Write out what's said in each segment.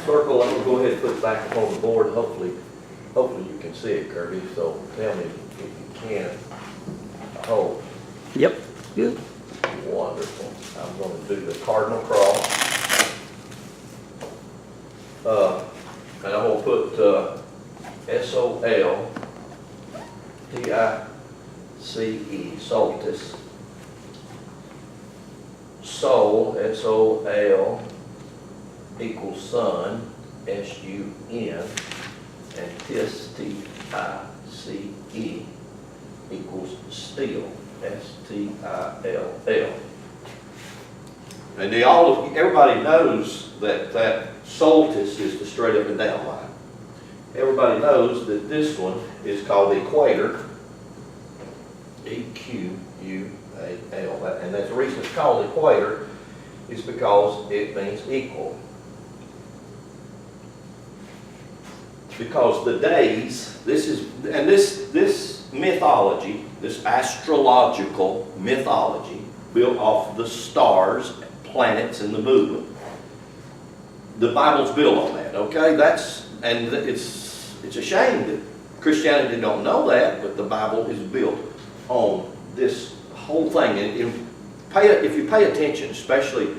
circle, I'm gonna go ahead and put it back up on the board. Hopefully you can see it, Kirby, so tell me if you can. I hope. Yep. Good. Wonderful. I'm gonna do the cardinal cross. And I'm gonna put, S-O-L-T-I-C-E, solstice. Sol, S-O-L, equals sun, S-U-N, and tis, T-I-C-E, equals steel, S-T-I-L-L. And everybody knows that solstice is the straight up and down line. Everybody knows that this one is called the equator, E-Q-U-A-L, and that's the reason it's called equator is because it means equal. Because the days, this mythology, this astrological mythology, built off the stars, planets, and the movement. The Bible's built on that, okay? It's a shame that Christianity don't know that, but the Bible is built on this whole thing. And if you pay attention, especially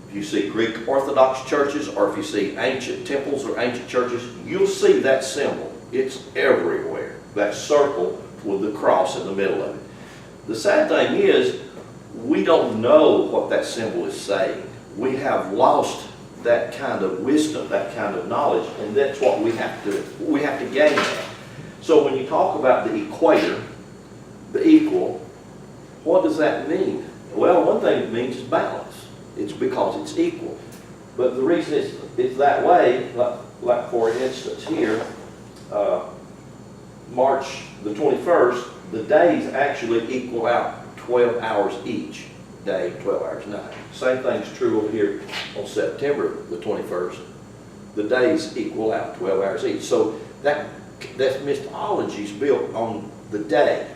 if you see Greek Orthodox churches or if you see ancient temples or ancient churches, you'll see that symbol. It's everywhere. That circle with the cross in the middle of it. The sad thing is, we don't know what that symbol is saying. We have lost that kind of wisdom, that kind of knowledge, and that's what we have to gain that. So when you talk about the equator, the equal, what does that mean? Well, one thing it means is balance. It's because it's equal. But the reason it's that way, like for instance here, March the 21st, the days actually equal out 12 hours each day, 12 hours night. Same thing's true over here on September the 21st. The days equal out 12 hours each. So that mythology is built on the day.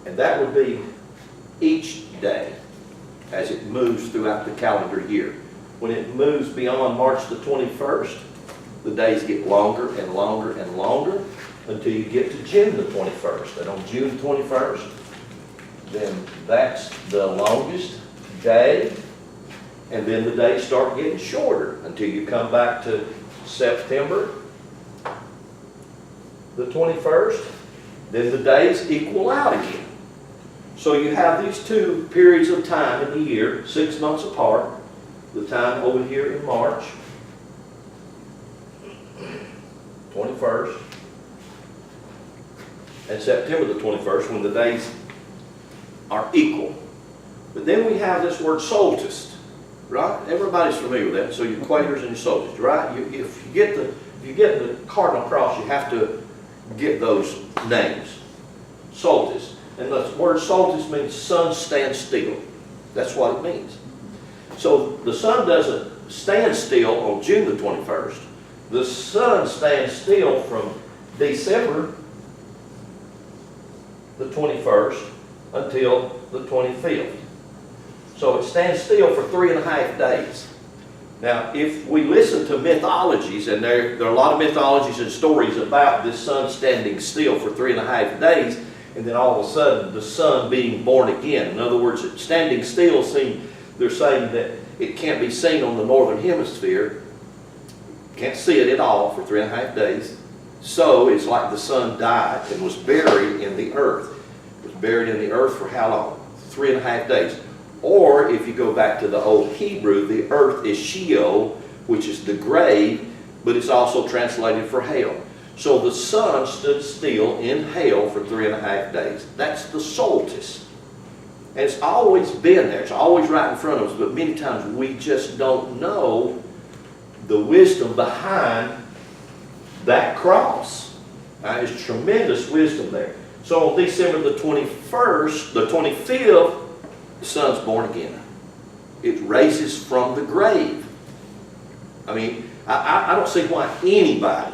And that would be each day as it moves throughout the calendar year. When it moves beyond March the 21st, the days get longer and longer and longer until you get to June the 21st. And on June 21st, then that's the longest day, and then the days start getting shorter until you come back to September the 21st, then the days equal out again. So you have these two periods of time in the year, 6 months apart, the time over here in March, 21st, and September the 21st, when the days are equal. But then we have this word solstice, right? Everybody's familiar with that. So your equators and your solstices, right? If you get the cardinal cross, you have to get those names. Solstice. And the word solstice means sun stands still. That's what it means. So the sun doesn't stand still on June the 21st. The sun stands still from December the 21st until the 25th. So it stands still for 3.5 days. Now, if we listen to mythologies, and there are a lot of mythologies and stories about this sun standing still for 3.5 days, and then all of a sudden the sun being born again. In other words, standing still, they're saying that it can't be seen on the northern hemisphere. Can't see it at all for 3.5 days. So it's like the sun died and was buried in the earth. It was buried in the earth for how long? 3.5 days. Or if you go back to the old Hebrew, the earth is Sheol, which is the grave, but it's also translated for hell. So the sun stood still in hell for 3.5 days. That's the solstice. And it's always been there. It's always right in front of us, but many times we just don't know the wisdom behind that cross. There's tremendous wisdom there. So on December the 21st, the 25th, the sun's born again. It raises from the grave. I mean, I don't see why anybody,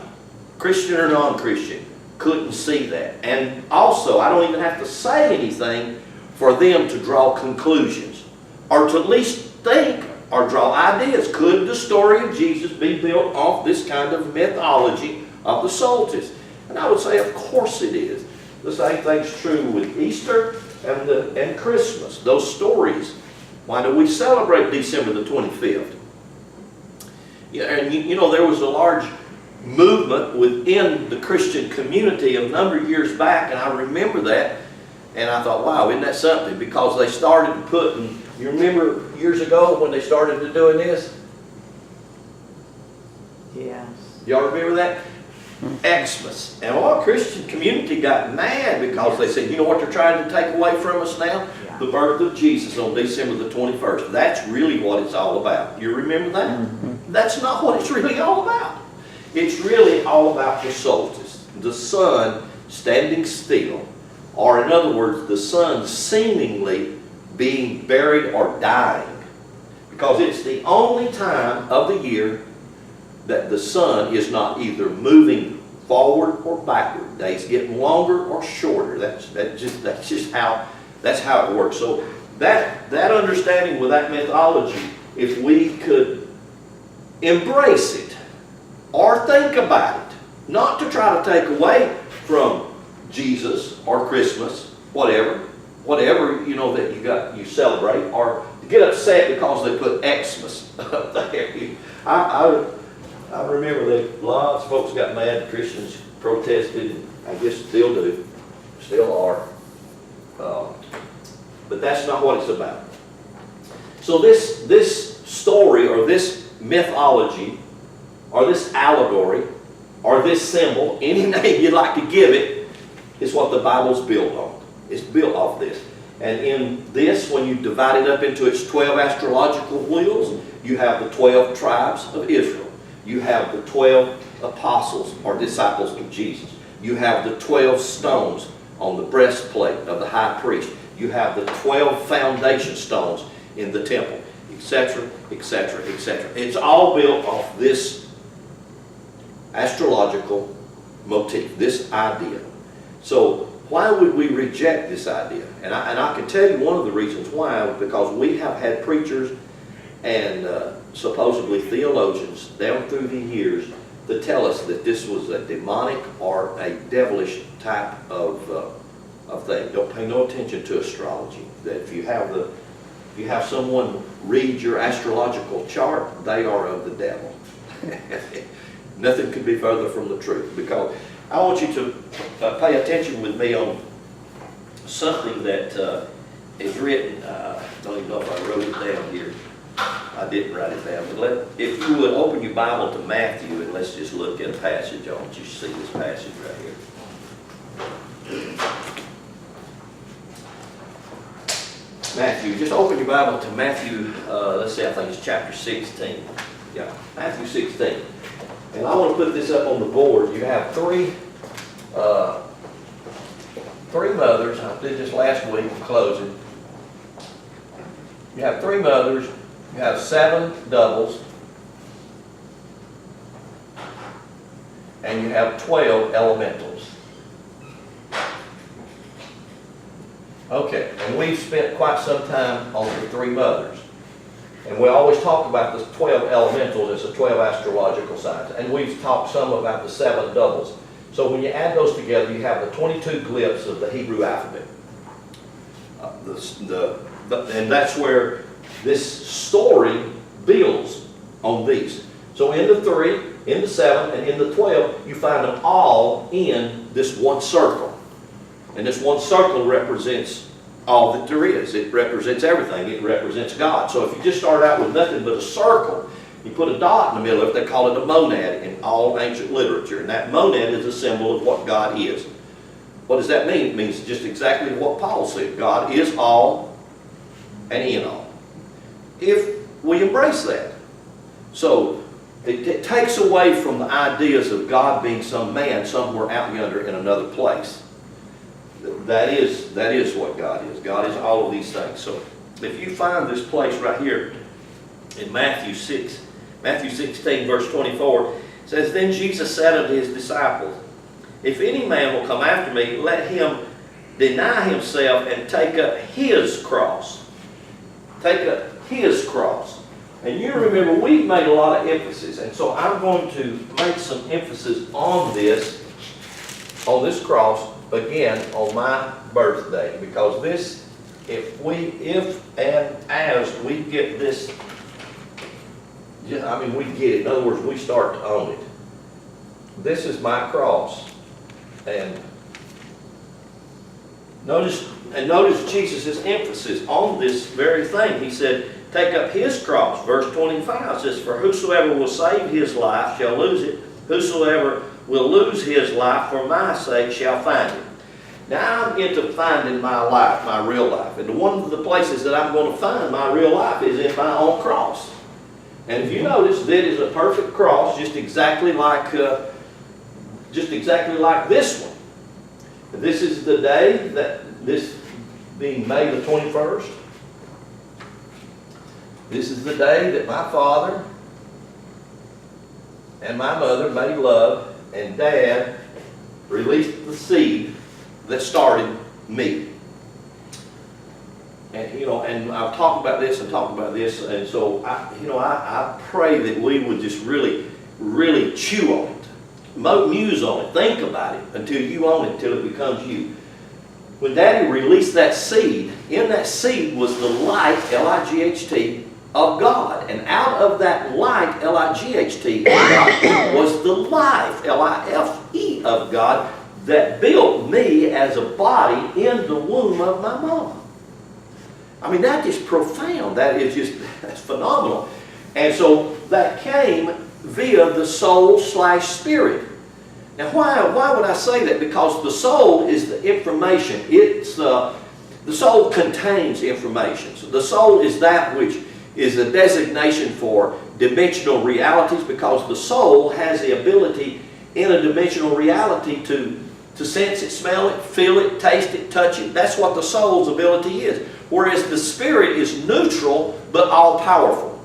Christian or non-Christian, couldn't see that. And also, I don't even have to say anything for them to draw conclusions or to at least think or draw ideas. Could the story of Jesus be built off this kind of mythology of the solstice? And I would say, of course it is. The same thing's true with Easter and Christmas. Those stories. Why do we celebrate December the 25th? Yeah, and you know, there was a large movement within the Christian community a number of years back, and I remember that, and I thought, wow, isn't that something? Because they started putting, you remember years ago when they started doing this? Yes. Y'all remember that? Xmas. And a lot of Christian community got mad because they said, you know what they're trying to take away from us now? Yeah. The birth of Jesus on December the 21st. That's really what it's all about. You remember that? Mm-hmm. That's not what it's really all about. It's really all about the solstice. The sun standing still, or in other words, the sun seemingly being buried or dying. Because it's the only time of the year that the sun is not either moving forward or backward. Days getting longer or shorter. That's just how it works. So that understanding with that mythology, if we could embrace it or think about it, not to try to take away from Jesus or Christmas, whatever you know that you celebrate, or get upset because they put Xmas up there. I remember that lots of folks got mad, Christians protested, and I guess still do, still are. But that's not what it's about. So this story, or this mythology, or this allegory, or this symbol, any name you'd like to give it, is what the Bible's built on. It's built off this. And in this, when you divide it up into its 12 astrological wheels, you have the 12 tribes of Israel. You have the 12 apostles or disciples of Jesus. You have the 12 stones on the breastplate of the high priest. You have the 12 foundation stones in the temple, etc., etc., etc. It's all built off this astrological motif, this idea. So why would we reject this idea? And I can tell you one of the reasons why, because we have had preachers and supposedly theologians down through the years that tell us that this was a demonic or a devilish type of thing. Don't pay no attention to astrology. That if you have someone read your astrological chart, they are of the devil. Nothing could be further from the truth. Because I want you to pay attention with me on something that is written. I don't even know if I wrote it down here. I didn't write it down. But if you would open your Bible to Matthew, and let's just look at a passage. I want you to see this passage right here. Matthew, just open your Bible to Matthew, let's see, I think it's chapter 16. Yeah, Matthew 16. And I want to put this up on the board. You have three mothers. I did this last week in closing. You have three mothers. You have 7 doubles. And you have 12 elementals. Okay, and we've spent quite some time on the 3 mothers. And we always talk about the 12 elementals as the 12 astrological signs. And we've talked some about the 7 doubles. So when you add those together, you have the 22 glyphs of the Hebrew alphabet. And that's where this story builds on these. So in the 3, in the 7, and in the 12, you find them all in this one circle. And this one circle represents all that there is. It represents everything. It represents God. So if you just start out with nothing but a circle, you put a dot in the middle of it, they call it a monad in all ancient literature. And that monad is a symbol of what God is. What does that mean? It means just exactly what Paul said. God is all and in all. If we embrace that. So it takes away from the ideas of God being some man somewhere out yonder in another place. That is what God is. God is all of these things. So if you find this place right here in Matthew 16, verse 24, it says, Then Jesus said unto his disciples, If any man will come after me, let him deny himself and take up his cross. Take up his cross. And you remember, we've made a lot of emphasis, and so I'm going to make some emphasis on this cross, again, on my birthday, because this, if and as we get this, I mean, we get it. In other words, we start to own it. This is my cross. And notice Jesus' emphasis on this very thing. He said, take up his cross. Verse 25 says, for whosoever will save his life shall lose it. Whosoever will lose his life for my sake shall find it. Now I'm into finding my life, my real life. And one of the places that I'm going to find my real life is in my own cross. And if you notice, that is a perfect cross, just exactly like this one. This is the day that this being May the 21st. This is the day that my father and my mother made love, and Dad released the seed that started me. And and I've talked about this and talked about this, and so I pray that we would just really, really chew on it, muse on it, think about it until you own it, until it becomes you. When Daddy released that seed, in that seed was the light, L-I-G-H-T, of God. And out of that light, L-I-G-H-T, was the life, L-I-F-E, of God that built me as a body in the womb of my mama. I mean, that is profound. That's phenomenal. And so that came via the soul/spirit. Now, why would I say that? Because the soul is the information. The soul contains information. So the soul is that which is a designation for dimensional realities, because the soul has the ability in a dimensional reality to sense it, smell it, feel it, taste it, touch it. That's what the soul's ability is. Whereas the spirit is neutral but all-powerful.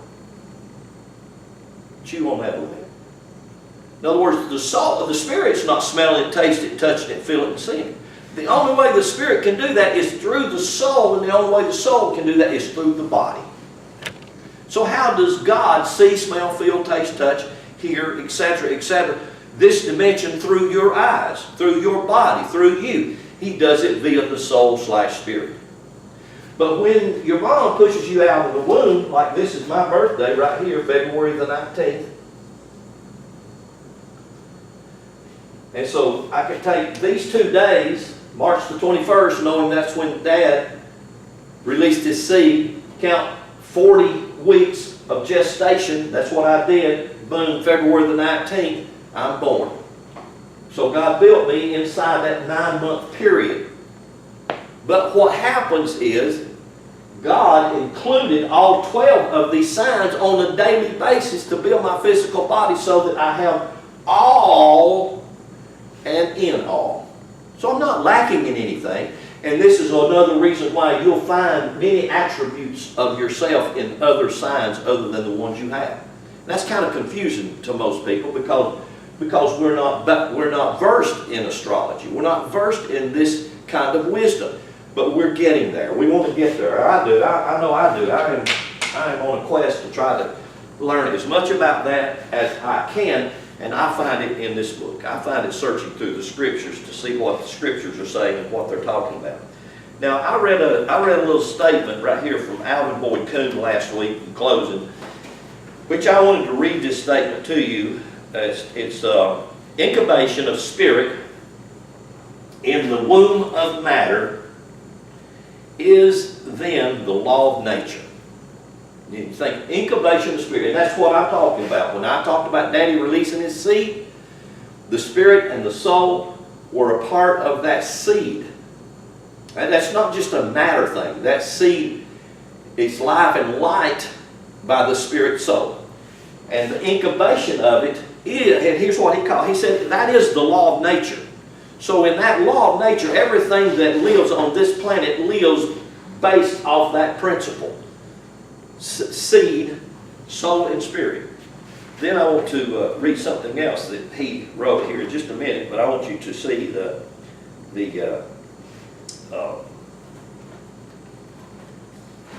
Chew on that a little bit. In other words, the spirit's not smelling it, tasting it, touching it, feeling it, and seeing it. The only way the spirit can do that is through the soul, and the only way the soul can do that is through the body. So how does God see, smell, feel, taste, touch, hear, etc., this dimension through your eyes, through your body, through you? He does it via the soul/spirit. But when your mom pushes you out of the womb, like this is my birthday right here, February the 19th. And so I can take these 2 days, March the 21st, knowing that's when Dad released his seed, count 40 weeks of gestation. That's what I did. Boom, February the 19th, I'm born. So God built me inside that 9-month period. But what happens is God included all 12 of these signs on a daily basis to build my physical body so that I have all and in all. So I'm not lacking in anything. And this is another reason why you'll find many attributes of yourself in other signs other than the ones you have. And that's kind of confusing to most people because we're not versed in astrology. We're not versed in this kind of wisdom. But we're getting there. We want to get there. I do. I know I do. I am on a quest to try to learn as much about that as I can, and I find it in this book. I find it searching through the scriptures to see what the scriptures are saying and what they're talking about. Now, I read a little statement right here from Alvin Boyd Kuhn last week in closing, which I wanted to read this statement to you. It's incubation of spirit in the womb of matter is then the law of nature. You think incubation of spirit, and that's what I'm talking about. When I talked about Daddy releasing his seed, the spirit and the soul were a part of that seed. And that's not just a matter thing. That seed is life and light by the spirit soul. And the incubation of it is, and here's what he said, that is the law of nature. So in that law of nature, everything that lives on this planet lives based off that principle. Seed, soul, and spirit. Then I want to read something else that he wrote here in just a minute, but I want you to see the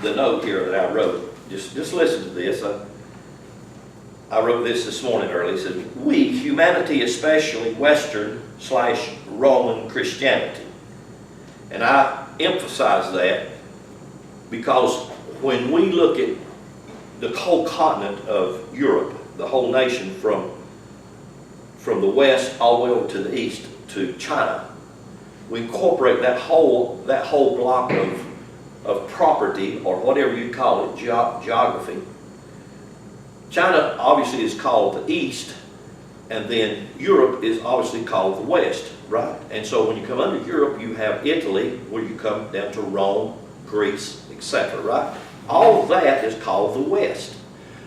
note here that I wrote. Just listen to this. I wrote this morning early. It says, we, humanity, especially Western/Roman Christianity. And I emphasize that because when we look at the whole continent of Europe, the whole nation from the west all the way over to the east to China, we incorporate that whole block of property, or whatever you call it, geography. China obviously is called the East, and then Europe is obviously called the West, right? And so when you come under Europe, you have Italy, where you come down to Rome, Greece, etc., right? All of that is called the West.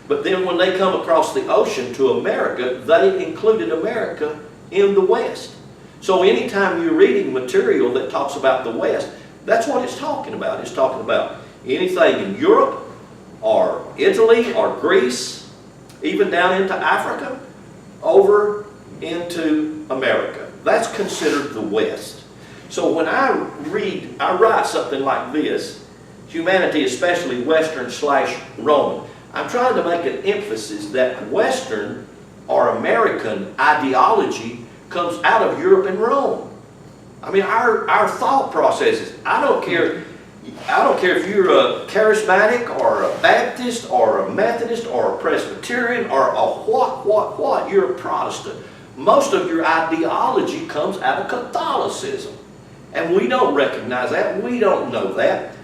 But then when they come across the ocean to America, they included America in the West. So anytime you're reading material that talks about the West, that's what it's talking about. It's talking about anything in Europe, or Italy, or Greece, even down into Africa, over into America. That's considered the West. So when I write something like this, humanity, especially Western/Roman, I'm trying to make an emphasis that Western or American ideology comes out of Europe and Rome. I mean, our thought processes, I don't care if you're a charismatic or a Baptist or a Methodist or a Presbyterian or a what, you're a Protestant. Most of your ideology comes out of Catholicism. And we don't recognize that. We don't know that.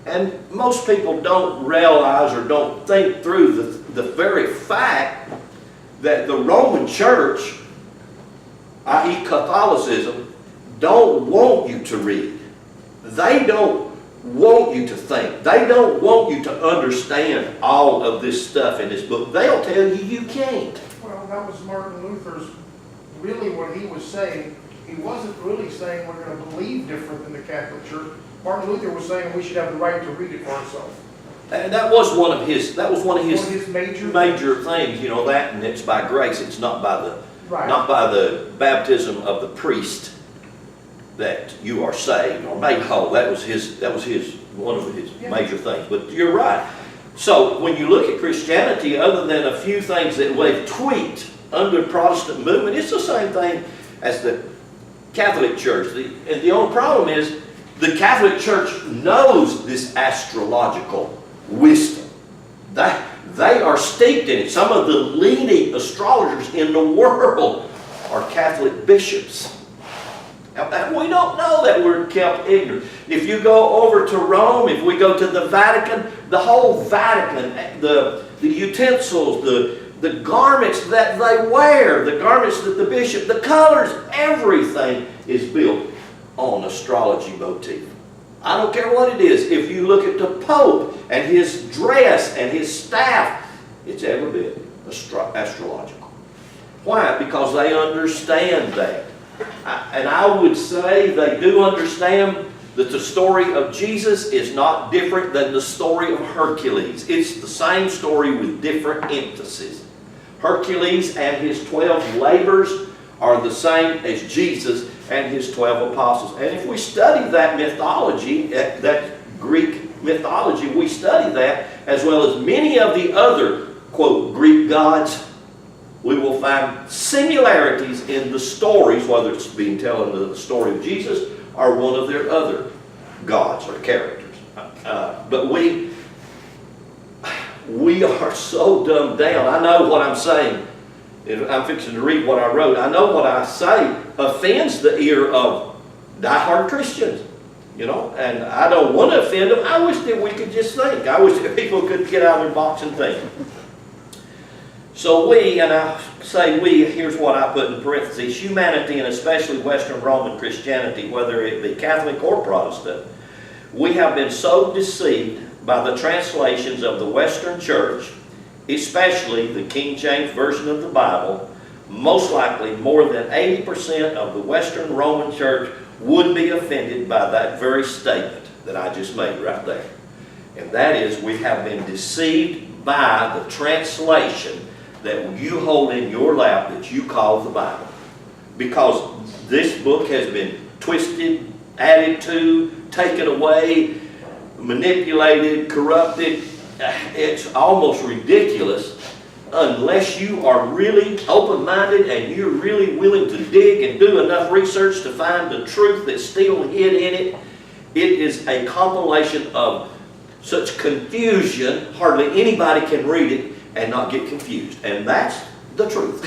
And most people don't realize or don't think through the very fact that the Roman Church, i.e. Catholicism, don't want you to read. They don't want you to think. They don't want you to understand all of this stuff in this book. They'll tell you you can't. Well, that was Martin Luther's, really what he was saying. He wasn't really saying we're going to believe different than the Catholic Church. Martin Luther was saying we should have the right to read it for ourselves. And that was one of his major things, you know, that, and it's by grace. It's not by the baptism of the priest that you are saved or made whole. That was one of his major things. But you're right. So when you look at Christianity, other than a few things that they've tweaked under the Protestant movement, it's the same thing as the Catholic Church. And the only problem is the Catholic Church knows this astrological wisdom. They are steeped in it. Some of the leading astrologers in the world are Catholic bishops. And we don't know that we're kept ignorant. If you go over to Rome, if we go to the Vatican, the whole Vatican, the utensils, the garments that they wear, the garments that the bishop, the colors, everything is built on astrology motif. I don't care what it is. If you look at the Pope and his dress and his staff, it's every bit astrological. Why? Because they understand that. And I would say they do understand that the story of Jesus is not different than the story of Hercules. It's the same story with different emphasis. Hercules and his 12 labors are the same as Jesus and his 12 apostles. And if we study that mythology, that Greek mythology, we study that as well as many of the other, quote, Greek gods, we will find similarities in the stories, whether it's being telling the story of Jesus or one of their other gods or characters. But we are so dumbed down. I know what I'm saying. I'm fixing to read what I wrote. I know what I say offends the ear of diehard Christians, you know, and I don't want to offend them. I wish that we could just think. I wish that people could get out of their box and think. So and I say we, here's what I put in parentheses, humanity and especially Western Roman Christianity, whether it be Catholic or Protestant, we have been so deceived by the translations of the Western Church, especially the King James Version of the Bible. Most likely more than 80% of the Western Roman Church would be offended by that very statement that I just made right there. And that is, we have been deceived by the translation that you hold in your lap that you call the Bible. Because this book has been twisted, added to, taken away, manipulated, corrupted. It's almost ridiculous unless you are really open-minded and you're really willing to dig and do enough research to find the truth that's still hid in it, it is a compilation of such confusion, hardly anybody can read it and not get confused. And that's the truth.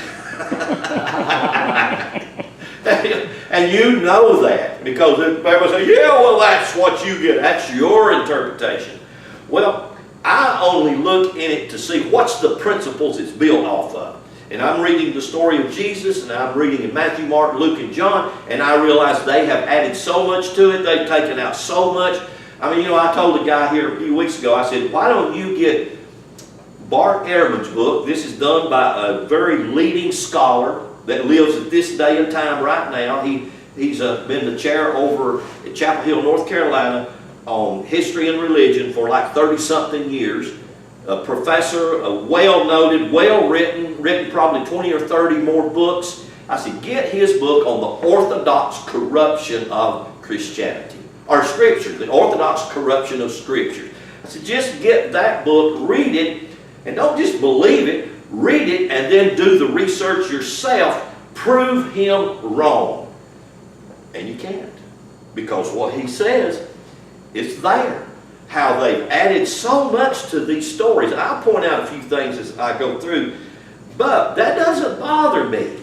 And you know that, because everybody say, yeah, well, that's what you get. That's your interpretation. Well, I only look in it to see what's the principles it's built off of. And I'm reading the story of Jesus, and I'm reading in Matthew, Mark, Luke, and John, and I realize they have added so much to it. They've taken out so much. I mean, you know, I told a guy here a few weeks ago, I said, why don't you get Bart Ehrman's book? This is done by a very leading scholar that lives at this day and time right now. He's been the chair over at Chapel Hill, North Carolina, on history and religion for like 30-something years. A professor, a well-noted, well-written, written probably 20 or 30 more books. I said, get his book on the orthodox corruption of Christianity, or Scripture, the orthodox corruption of Scripture. I said, just get that book, read it, and don't just believe it, read it, and then do the research yourself. Prove him wrong. And you can't, because what he says, it's there. How they've added so much to these stories. I'll point out a few things as I go through, but that doesn't bother me.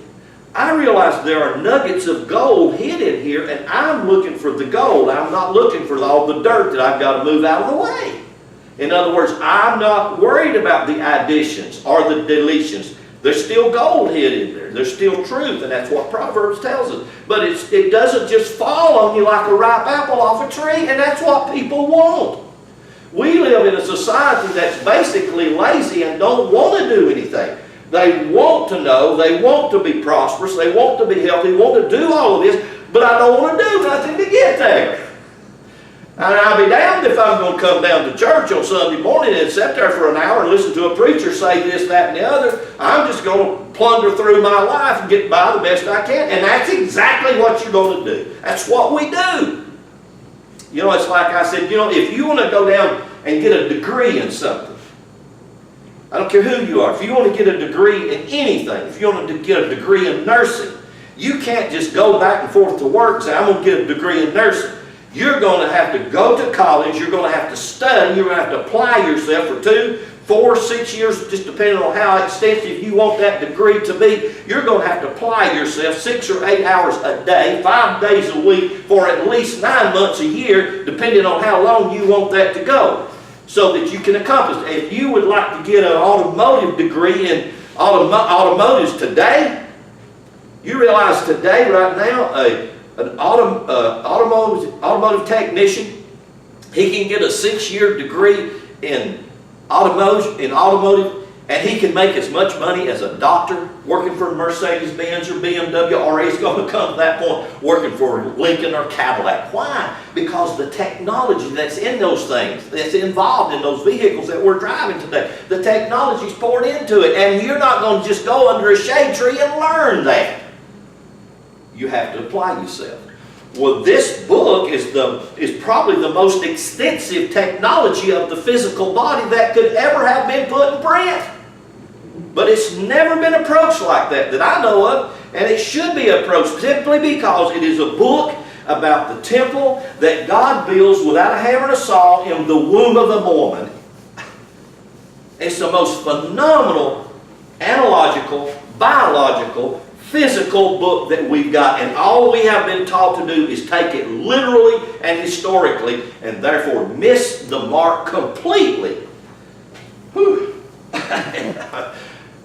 I realize there are nuggets of gold hidden here, and I'm looking for the gold. I'm not looking for all the dirt that I've got to move out of the way. In other words, I'm not worried about the additions or the deletions. There's still gold hid in there. There's still truth, and that's what Proverbs tells us. But it doesn't just fall on you like a ripe apple off a tree, and that's what people want. We live in a society that's basically lazy and don't want to do anything. They want to know, they want to be prosperous, they want to be healthy, want to do all of this, but I don't want to do nothing to get there. And I'll be damned if I'm going to come down to church on Sunday morning and sit there for an hour and listen to a preacher say this, that, and the other. I'm just going to plunder through my life and get by the best I can. And that's exactly what you're going to do. That's what we do. You know, it's like I said, you know, if you want to go down and get a degree in something, I don't care who you are, if you want to get a degree in anything, if you want to get a degree in nursing, you can't just go back and forth to work and say, I'm going to get a degree in nursing. You're going to have to go to college, you're going to have to study, you're going to have to apply yourself for 2, 4, 6 years, just depending on how extensive you want that degree to be. You're going to have to apply yourself 6 or 8 hours a day, 5 days a week, for at least 9 months a year, depending on how long you want that to go, so that you can accomplish it. If you would like to get an automotive degree in automotives today, you realize today, right now, an automotive technician, he can get a 6-year degree in automotive, and he can make as much money as a doctor working for Mercedes-Benz or BMW, or he's going to come to that point working for Lincoln or Cadillac. Why? Because the technology that's in those things, that's involved in those vehicles that we're driving today, the technology's poured into it, and you're not going to just go under a shade tree and learn that. You have to apply yourself. Well, this book is probably the most extensive technology of the physical body that could ever have been put in print. But it's never been approached like that I know of, and it should be approached simply because it is a book about the temple that God builds without a hammer and a saw in the womb of a woman. It's the most phenomenal, analogical, biological, physical book that we've got, and all we have been taught to do is take it literally and historically, and therefore miss the mark completely. Whew.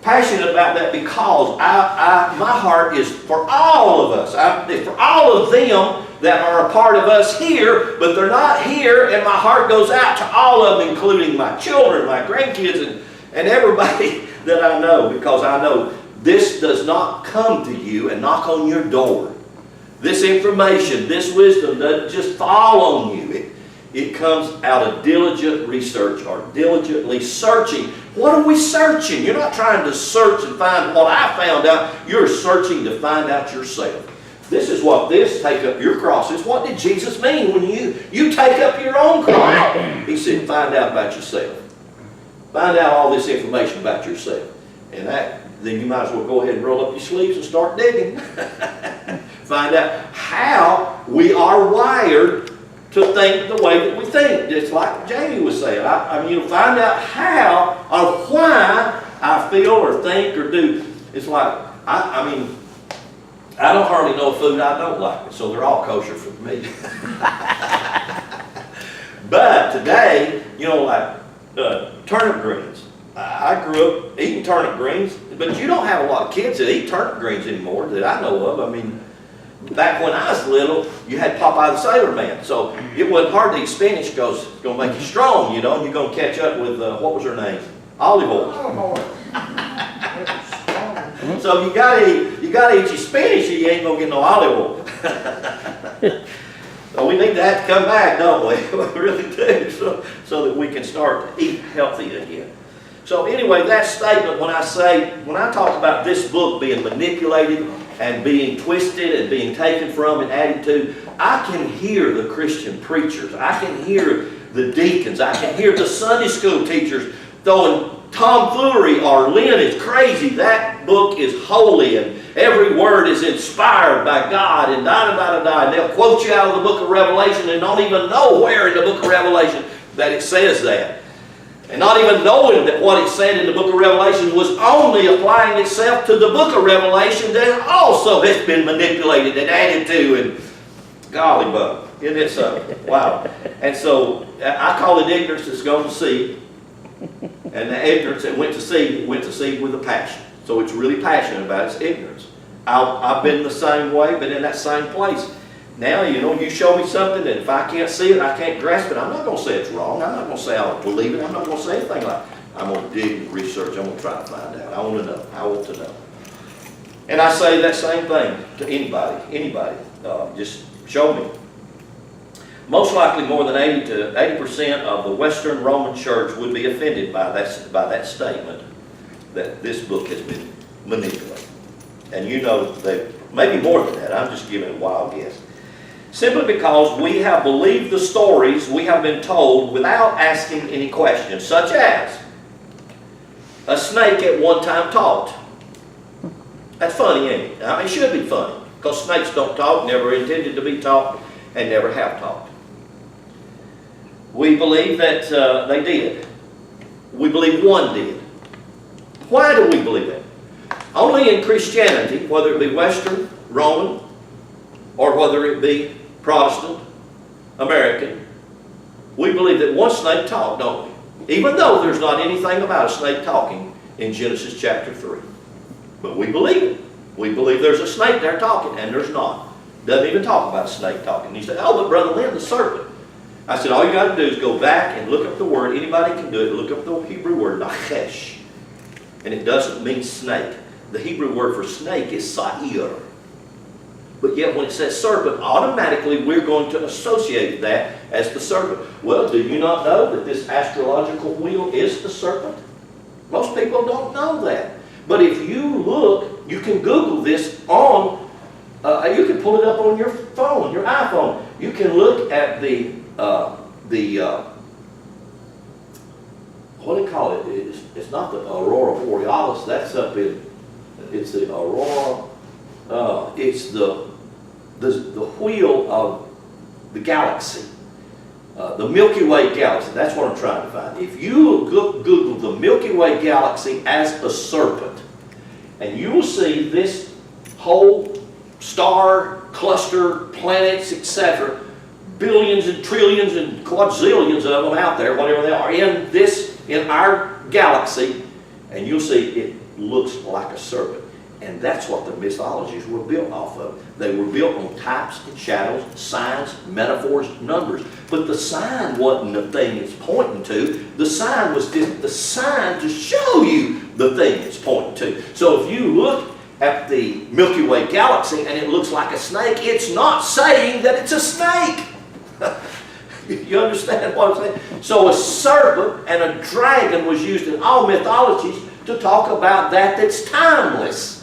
Passionate about that because my heart is for all of us, for all of them that are a part of us here, but they're not here, and my heart goes out to all of them, including my children, my grandkids, and everybody that I know, because I know this does not come to you and knock on your door. This information, this wisdom doesn't just fall on you. It comes out of diligent research or diligently searching. What are we searching? You're not trying to search and find what I found out. You're searching to find out yourself. This is what this take up your cross is. What did Jesus mean when you take up your own cross? He said, find out about yourself. Find out all this information about yourself. And then you might as well go ahead and roll up your sleeves and start digging. Find out how we are wired to think the way that we think. Just like Jamie was saying. I mean, you find out how or why I feel or think or do. It's like, I mean, I don't hardly know food I don't like, so they're all kosher for me. But today, you know, like turnip greens. I grew up eating turnip greens, but you don't have a lot of kids that eat turnip greens anymore that I know of. I mean, back when I was little, you had Popeye the Sailor Man, so it wasn't hard to eat spinach because it's going to make you strong, you know, and you're going to catch up with, what was her name? Olive oil. So you gotta eat your spinach or you ain't going to get no olive oil. So we need that to come back, don't we? We really do, so that we can start to eat healthy again. So anyway, that statement, when I talk about this book being manipulated and being twisted and being taken from and added to, I can hear the Christian preachers. I can hear the deacons. I can hear the Sunday school teachers throwing tomfoolery or Lynn is crazy. That book is holy and every word is inspired by God and da-da-da-da-da. And they'll quote you out of the book of Revelation and don't even know where in the book of Revelation that it says that. And not even knowing that what it said in the book of Revelation was only applying itself to the book of Revelation that also has been manipulated and added to. And golly bug, isn't it so? Wow. And so I call it ignorance that's gone to seed. And the ignorance that went to seed with a passion. So it's really passionate about its ignorance. I've been the same way, been in that same place. Now, you know, you show me something that if I can't see it, I can't grasp it, I'm not going to say it's wrong. I'm not going to say I don't believe it. I'm not going to say anything like that. I'm going to dig and research. I'm going to try to find out. I want to know. I want to know. And I say that same thing to anybody. Just show me. Most likely more than 80% of the Western Roman Church would be offended by that statement that this book has been manipulated. And you know, maybe more than that. I'm just giving a wild guess. Simply because we have believed the stories we have been told without asking any questions, such as a snake at one time talked. That's funny, ain't it? I mean, it should be funny, because snakes don't talk, never intended to be taught, and never have talked. We believe that they did. We believe one did. Why do we believe that? Only in Christianity, whether it be Western, Roman, or whether it be Protestant, American, we believe that one snake talked, don't we? Even though there's not anything about a snake talking in Genesis chapter 3. But we believe it. We believe there's a snake there talking, and there's not. Doesn't even talk about a snake talking. You say, oh, but Brother Lynn, the serpent. I said, all you got to do is go back and look up the word. Anybody can do it. Look up the Hebrew word, nachesh. And it doesn't mean snake. The Hebrew word for snake is sa'ir. But yet when it says serpent, automatically we're going to associate that as the serpent. Well, do you not know that this astrological wheel is the serpent? Most people don't know that. But if you look, you can Google this on, you can pull it up on your phone, your iPhone. You can look at what do you call it? It's not the aurora borealis. That's up in, it's the aurora. It's the wheel of the galaxy, the Milky Way galaxy. That's what I'm trying to find. If you Google the Milky Way galaxy as a serpent, and you will see this whole star cluster, planets, etc., billions and trillions and quadrillions of them out there, whatever they are, in our galaxy, and you'll see it looks like a serpent. And that's what the mythologies were built off of. They were built on types and shadows, signs, metaphors, numbers. But the sign wasn't the thing it's pointing to. The sign was just the sign to show you the thing it's pointing to. So if you look at the Milky Way galaxy and it looks like a snake, it's not saying that it's a snake. You understand what I'm saying? So a serpent and a dragon was used in all mythologies to talk about that's timeless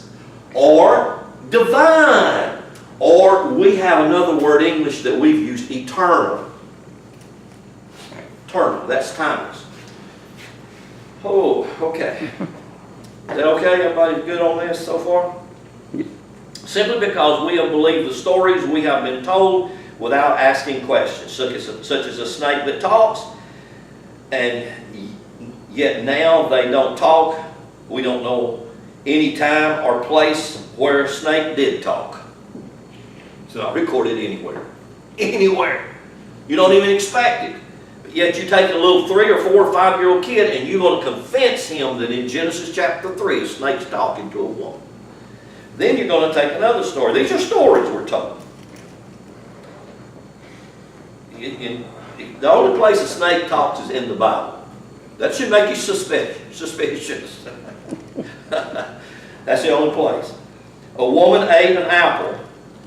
or divine, or we have another word in English that we've used, eternal. Eternal, that's timeless. Oh, okay. Is that okay? Everybody's good on this so far? Simply because we have believed the stories we have been told without asking questions, such as a snake that talks, and yet now they don't talk. We don't know any time or place where a snake did talk. It's not recorded anywhere. Anywhere. You don't even expect it. But yet you take a little 3 or 4 or 5-year-old kid and you're going to convince him that in Genesis chapter 3, a snake's talking to a woman. Then you're going to take another story. These are stories we're told. The only place a snake talks is in the Bible. That should make you suspicious. That's the only place. A woman ate an apple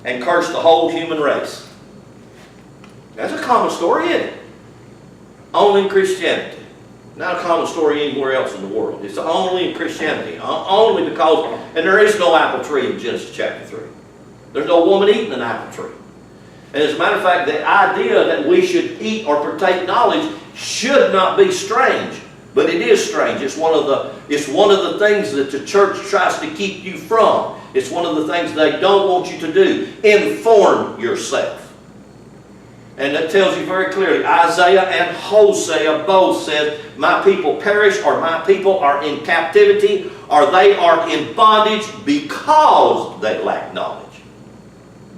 and cursed the whole human race. That's a common story, isn't it? Only in Christianity. Not a common story anywhere else in the world. It's only in Christianity. Only because, and there is no apple tree in Genesis chapter 3. There's no woman eating an apple tree. And as a matter of fact, the idea that we should eat or partake knowledge should not be strange. But it is strange. It's one of the things that the church tries to keep you from. It's one of the things they don't want you to do. Inform yourself. And that tells you very clearly, Isaiah and Hosea both said, my people perish, or my people are in captivity, or they are in bondage because they lack knowledge.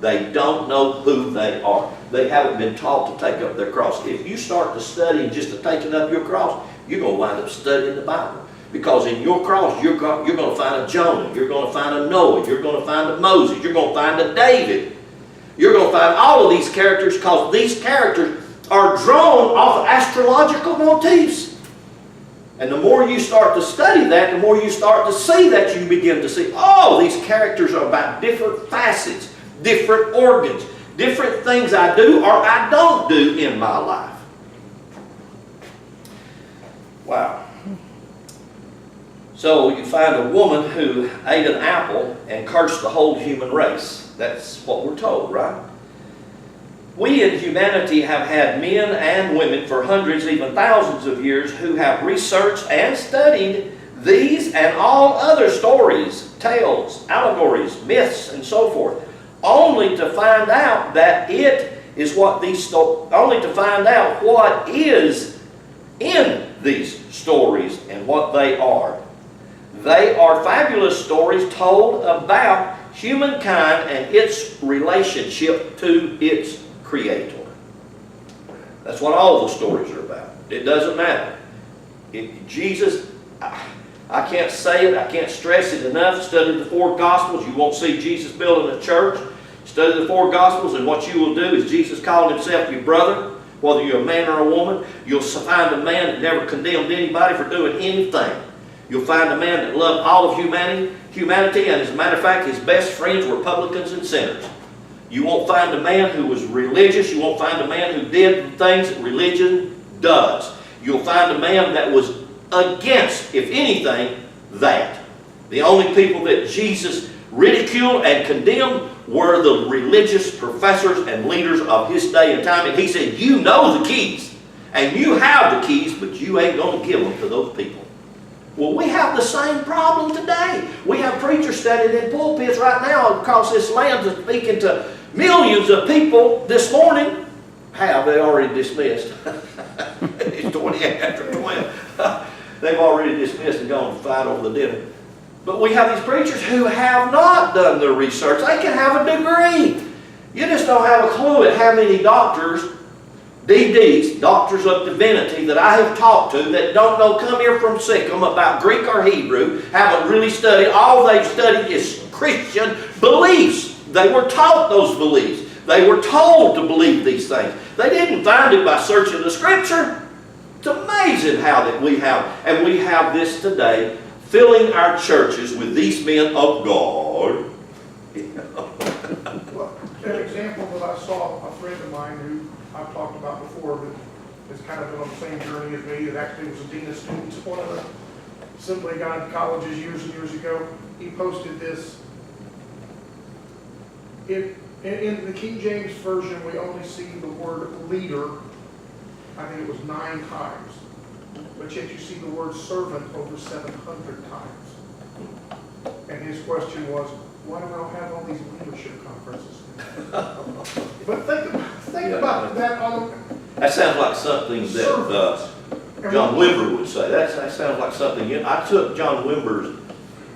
They don't know who they are. They haven't been taught to take up their cross. If you start to study just to taking up your cross, you're going to wind up studying the Bible. Because in your cross, you're going to find a Jonah, you're going to find a Noah, you're going to find a Moses, you're going to find a David. You're going to find all of these characters because these characters are drawn off of astrological motifs. And the more you start to study that, the more you start to see that, you begin to see, oh, these characters are about different facets, different organs, different things I do or I don't do in my life. Wow. So you find a woman who ate an apple and cursed the whole human race. That's what we're told, right? We in humanity have had men and women for hundreds, even thousands of years who have researched and studied these and all other stories, tales, allegories, myths, and so forth, only to find out that only to find out what is in these stories and what they are. They are fabulous stories told about humankind and its relationship to its Creator. That's what all the stories are about. It doesn't matter. Jesus, I can't say it, I can't stress it enough. Study the 4 Gospels. You won't see Jesus building a church. Study the 4 Gospels, and what you will do is Jesus calling himself your brother, whether you're a man or a woman. You'll find a man that never condemned anybody for doing anything. You'll find a man that loved all of humanity, and as a matter of fact, his best friends were publicans and sinners. You won't find a man who was religious. You won't find a man who did things that religion does. You'll find a man that was against, if anything, that. The only people that Jesus ridiculed and condemned were the religious professors and leaders of his day and time. And he said, you know the keys, and you have the keys, but you ain't going to give them to those people. Well, we have the same problem today. We have preachers standing in pulpits right now across this land speaking to millions of people this morning. Have they already dismissed? It's 28 after 12. They've already dismissed and gone to fight over the dinner. But we have these preachers who have not done their research. They can have a degree. You just don't have a clue at how many doctors, DDs, doctors of divinity, that I have talked to that don't know, come here from Sikkim, about Greek or Hebrew, haven't really studied. All they've studied is Christian beliefs. They were taught those beliefs. They were told to believe these things. They didn't find it by searching the Scripture. It's amazing how that we have, and we have this today, filling our churches with these men of God. Well, an example that I saw, a friend of mine who I've talked about before, that has kind of been on the same journey as me, that actually was a dean of students at one of the Assembly of God colleges years and years ago. He posted this. In the King James Version, we only see the word leader, I think it was 9 times. But yet you see the word servant over 700 times. And his question was, why do we don't have all these leadership conferences? But think about that on That sounds like something that John Wimber would say. That sounds like something, I took John Wimber's,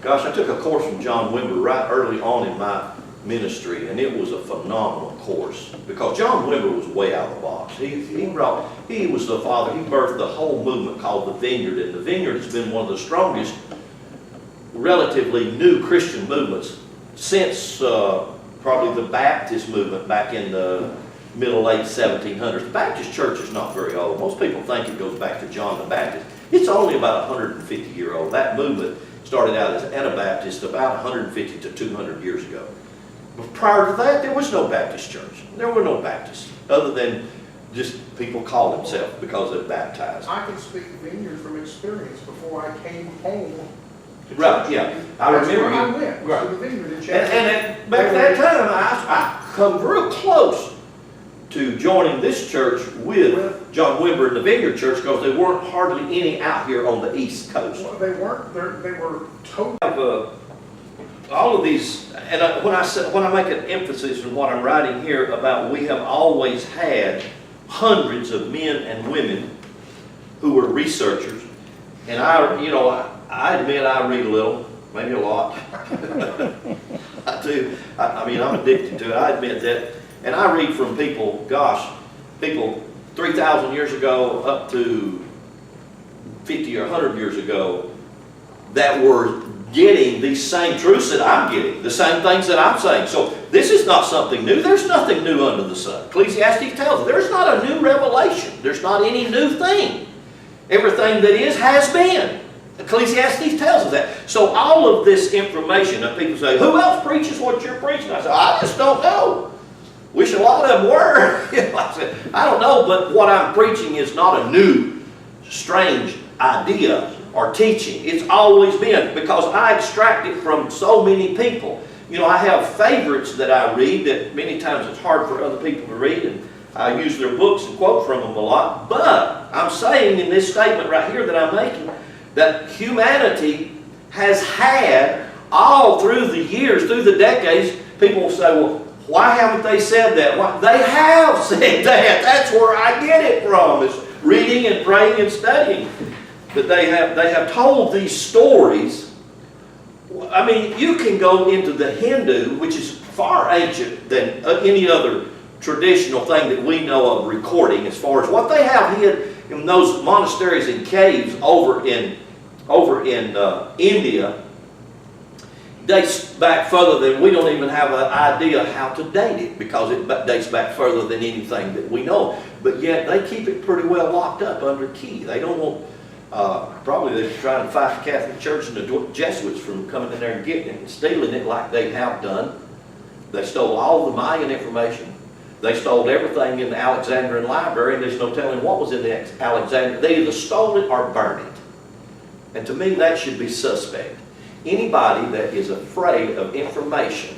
I took a course from John Wimber right early on in my ministry, and it was a phenomenal course because John Wimber was way out of the box. He was the father, he birthed the whole movement called the Vineyard, and the Vineyard has been one of the strongest relatively new Christian movements since probably the Baptist movement back in the middle, late 1700s. The Baptist church is not very old. Most people think it goes back to John the Baptist. It's only about 150-year-old. That movement started out as Anabaptist about 150 to 200 years ago. But prior to that, there was no Baptist church. There were no Baptists, other than just people call themselves because they're baptized. I can speak Vineyard from experience before I came home to Right, church. yeah. I remember That's you. where I went, Right. to the Vineyard in And Chapel. back at that time, I come real close to joining this church with John Wimber and the Vineyard Church because there weren't hardly any out here on the East Coast. Well, they were totally. All of these, and when I make an emphasis in what I'm writing here about, we have always had hundreds of men and women who were researchers, and I admit I read a little, maybe a lot. I do. I mean, I'm addicted to it. I admit that. And I read from people 3,000 years ago up to 50 or 100 years ago that were getting these same truths that I'm getting, the same things that I'm saying. So this is not something new. There's nothing new under the sun. Ecclesiastes tells us there's not a new revelation. There's not any new thing. Everything that is has been. Ecclesiastes tells us that. So all of this information, and people say, who else preaches what you're preaching? I say, I just don't know. Wish a lot of them were. I said, I don't know, but what I'm preaching is not a new, strange idea or teaching. It's always been, because I extract it from so many people. You know, I have favorites that I read that many times it's hard for other people to read, and I use their books and quote from them a lot. But I'm saying in this statement right here that I'm making that humanity has had all through the years, through the decades, people will say, well, why haven't they said that? Why? They have said that. That's where I get it from. It's reading and praying and studying. But they have told these stories. I mean, you can go into the Hindu, which is far ancient than any other traditional thing that we know of recording, as far as what they have hid in those monasteries and caves over in India. Dates back further than we don't even have an idea how to date it, because it dates back further than anything that we know. But yet they keep it pretty well locked up under key. They don't want, probably they're trying to fight the Catholic Church and the Jesuits from coming in there and getting it and stealing it like they have done. They stole all the Mayan information. They stole everything in the Alexandrian library, and there's no telling what was in the Alexandrian. They either stole it or burned it. And to me, that should be suspect. Anybody that is afraid of information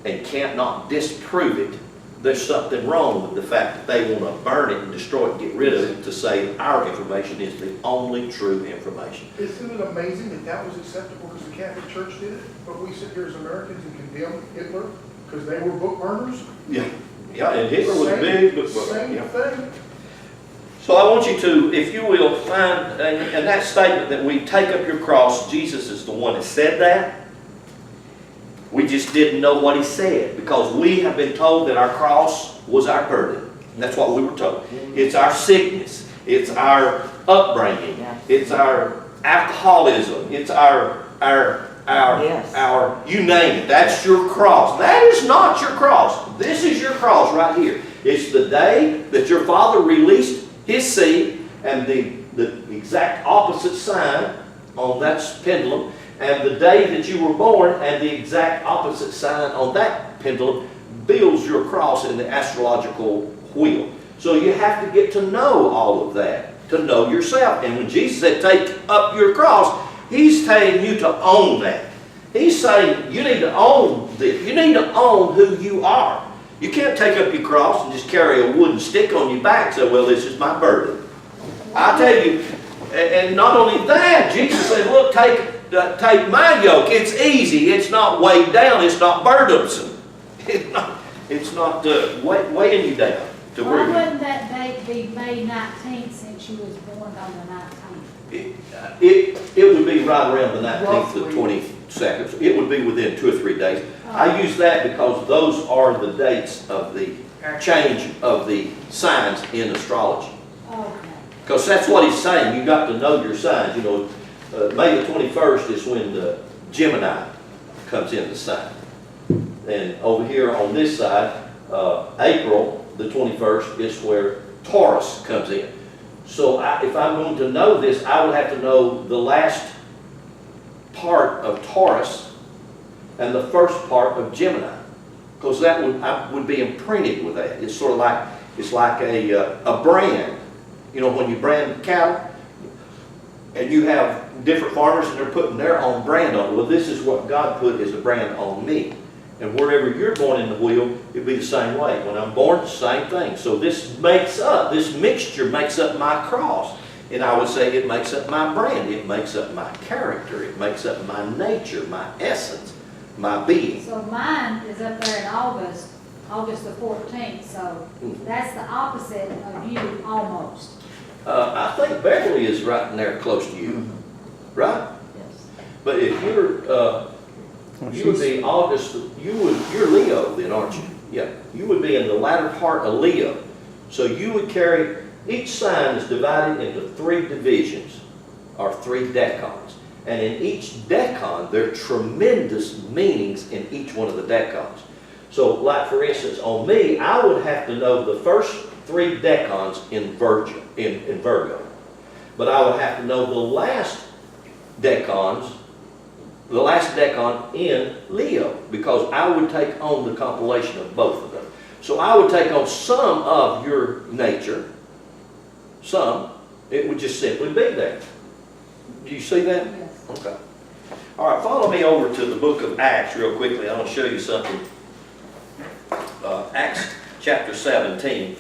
and can't not disprove it, there's something wrong with the fact that they want to burn it and destroy it and get rid of it to say our information is the only true information. Isn't it amazing that that was acceptable because the Catholic Church did it? But we sit here as Americans and condemn Hitler because they were book burners? Yeah, yeah, and Hitler was a big book burner. Same Yeah. thing. So I want you to, if you will, find, and that statement that we take up your cross, Jesus is the one that said that. We just didn't know what he said, because we have been told that our cross was our burden. And that's what we were told. It's our sickness. It's our upbringing. It's our alcoholism. It's our you name it. That's your cross. That is not your cross. This is your cross right here. It's the day that your father released his seed, and the exact opposite sign on that pendulum, and the day that you were born, and the exact opposite sign on that pendulum builds your cross in the astrological wheel. So you have to get to know all of that, to know yourself. And when Jesus said, take up your cross, he's telling you to own that. He's saying you need to own this. You need to own who you are. You can't take up your cross and just carry a wooden stick on your back and say, well, this is my burden. I tell you, and not only that, Jesus said, look, take take my yoke. It's easy. It's not weighed down. It's not burdensome. It's not weighing you down. To Why where wouldn't that date be May 19th since you was born on the 19th? it would be right around the 19th to the Roughly. 22nd. It would be within 2 or 3 days. I use that because those are the dates of the change of the signs in astrology. Okay. Because that's what he's saying. You got to know your signs. You know, May the 21st is when the Gemini comes in the sign. And over here on this side, April the 21st is where Taurus comes in. So if I'm going to know this, I would have to know the last part of Taurus and the first part of Gemini, because that I would be imprinted with that. It's sort of like, it's like a brand. You know, when you brand cattle, and you have different farmers and they're putting their own brand on it. Well, this is what God put as a brand on me. And wherever you're born in the wheel, it'll be the same way. When I'm born, the same thing. So this mixture makes up my cross. And I would say it makes up my brand. It makes up my character. It makes up my nature, my essence, my being. So mine is up there in August the 14th, so that's the opposite of you almost. I think Beverly is right in there close to you, right? Yes. But if you would be August, you're Leo then, aren't you? Yeah, you would be in the latter part of Leo. So you would carry, each sign is divided into 3 divisions, or 3 decans. And in each decan, there are tremendous meanings in each one of the decans. So like for instance, on me, I would have to know the first 3 decans in Virgo. But I would have to know the last decan in Leo, because I would take on the compilation of both of them. So I would take on some of your nature, some, it would just simply be there. Do you see that? Yes. Okay. All right, follow me over to the book of Acts real quickly. I want to show you something. Acts chapter 17.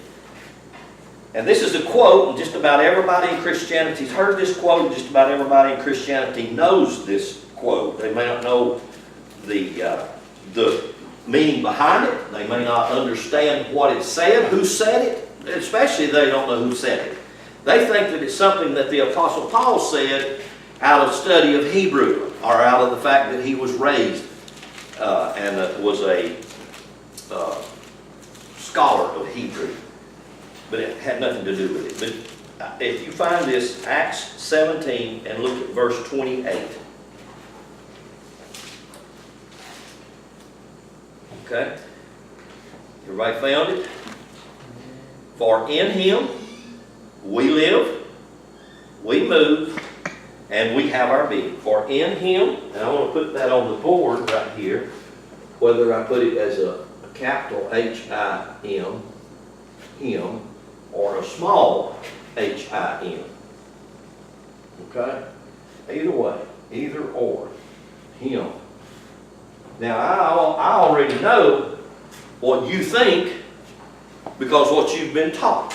And this is a quote, and just about everybody in Christianity's heard this quote, and just about everybody in Christianity knows this quote. They may not know the meaning behind it. They may not understand what it said, who said it, especially they don't know who said it. They think that it's something that the Apostle Paul said out of study of Hebrew, or out of the fact that he was raised and was a scholar of Hebrew. But it had nothing to do with it. But if you find this, Acts 17, and look at verse 28. Okay? Everybody found it? For in him we live, we move, and we have our being. For in him, and I want to put that on the board right here, whether I put it as a capital H-I-M, him, or a small H-I-M. Okay? Either way, either or, him. Now, I already know what you think because what you've been taught.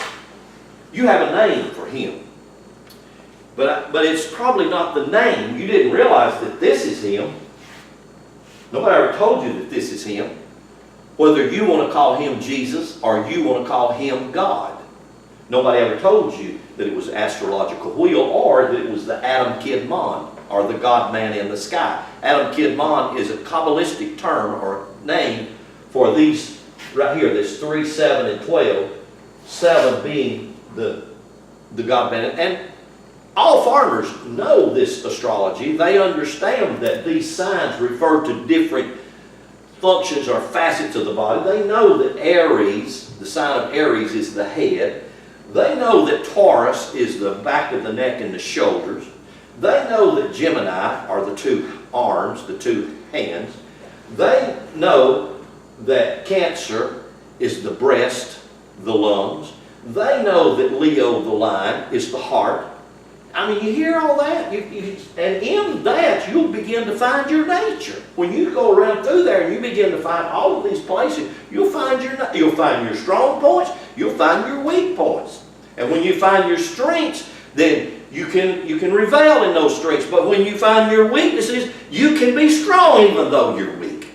You have a name for him. But it's probably not the name. You didn't realize that this is him. Nobody ever told you that this is him. Whether you want to call him Jesus or you want to call him God. Nobody ever told you that it was the astrological wheel or that it was the Adam Kid Mon or the God-man in the sky. Adam Kid Mon is a Kabbalistic term or name for these right here, this 3, 7, and 12. 7 being the God-man. And all farmers know this astrology. They understand that these signs refer to different functions or facets of the body. They know that Aries, the sign of Aries, is the head. They know that Taurus is the back of the neck and the shoulders. They know that Gemini are the 2 arms, the 2 hands. They know that Cancer is the breast, the lungs. They know that Leo, the lion, is the heart. I mean, you hear all that, and in that you'll begin to find your nature. When you go around through there and you begin to find all of these places, you'll find your strong points, you'll find your weak points. And when you find your strengths, then you can revel in those strengths. But when you find your weaknesses, you can be strong even though you're weak.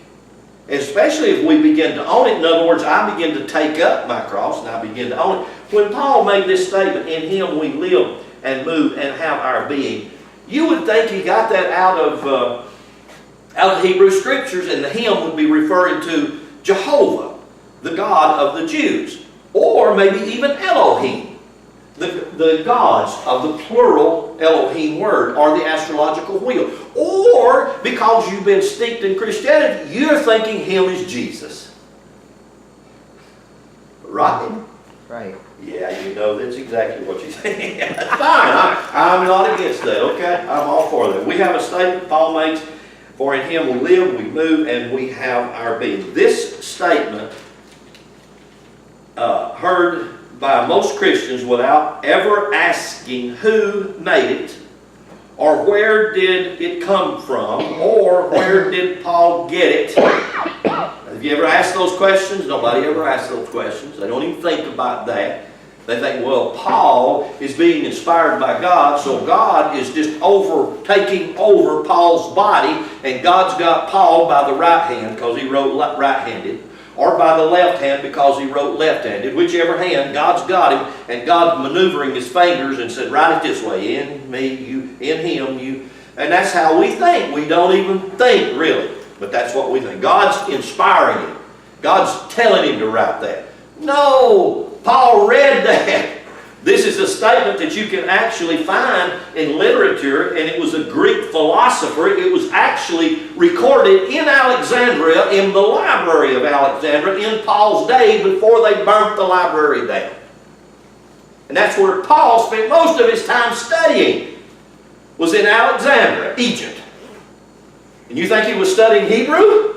Especially if we begin to own it. In other words, I begin to take up my cross and I begin to own it. When Paul made this statement, in Him we live and move and have our being, you would think he got that out of Hebrew Scriptures, and the him would be referring to Jehovah, the God of the Jews, or maybe even Elohim, the gods of the plural Elohim word, or the astrological wheel. Or, because you've been steeped in Christianity, you're thinking him is Jesus. Right? Right. Yeah, you know, that's exactly what you're saying. That's fine. I'm not against that, okay? I'm all for that. We have a statement Paul makes, for in him we live, we move, and we have our being. This statement, heard by most Christians without ever asking who made it, or where did it come from, or where did Paul get it. Have you ever asked those questions? Nobody ever asks those questions. They don't even think about that. They think, well, Paul is being inspired by God, so God is just taking over Paul's body, and God's got Paul by the right hand because he wrote right-handed, or by the left hand because he wrote left-handed. Whichever hand, God's got him, and God's maneuvering his fingers and said, write it this way, in me, you, in him, you. And that's how we think. We don't even think, really. But that's what we think. God's inspiring him. God's telling him to write that. No! Paul read that. This is a statement that you can actually find in literature, and it was a Greek philosopher. It was actually recorded in Alexandria, in the library of Alexandria, in Paul's day before they burnt the library down. And that's where Paul spent most of his time studying, was in Alexandria, Egypt. And you think he was studying Hebrew?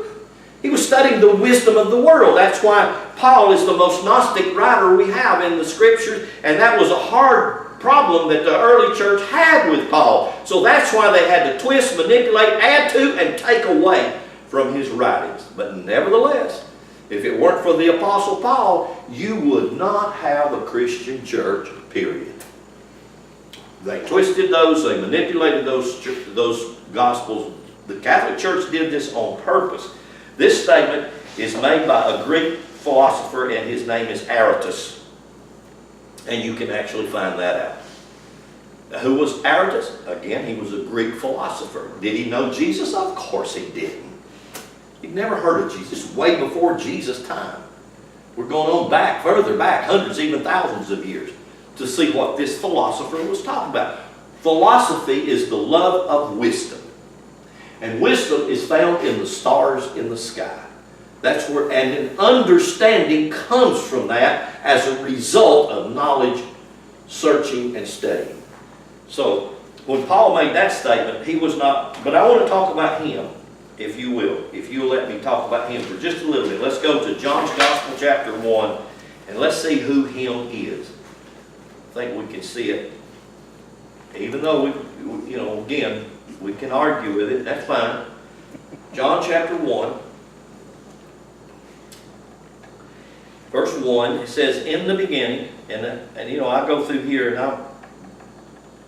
He was studying the wisdom of the world. That's why Paul is the most Gnostic writer we have in the Scriptures, and that was a hard problem that the early church had with Paul. So that's why they had to twist, manipulate, add to, and take away from his writings. But nevertheless, if it weren't for the Apostle Paul, you would not have a Christian church, period. They twisted those, they manipulated those Gospels. The Catholic Church did this on purpose. This statement is made by a Greek philosopher, and his name is Aratus. And you can actually find that out. Now, who was Aratus? Again, he was a Greek philosopher. Did he know Jesus? Of course he didn't. He'd never heard of Jesus, way before Jesus' time. We're going on back, further back, hundreds, even thousands of years, to see what this philosopher was talking about. Philosophy is the love of wisdom. And wisdom is found in the stars in the sky. That's where, and an understanding comes from that as a result of knowledge, searching, and studying. So, when Paul made that statement, he was not, but I want to talk about him, if you will. If you'll let me talk about him for just a little bit. Let's go to John's Gospel, chapter 1, and let's see who him is. I think we can see it. Even though, again, we can argue with it, that's fine. John chapter 1, verse 1, it says, in the beginning, and I go through here and I'll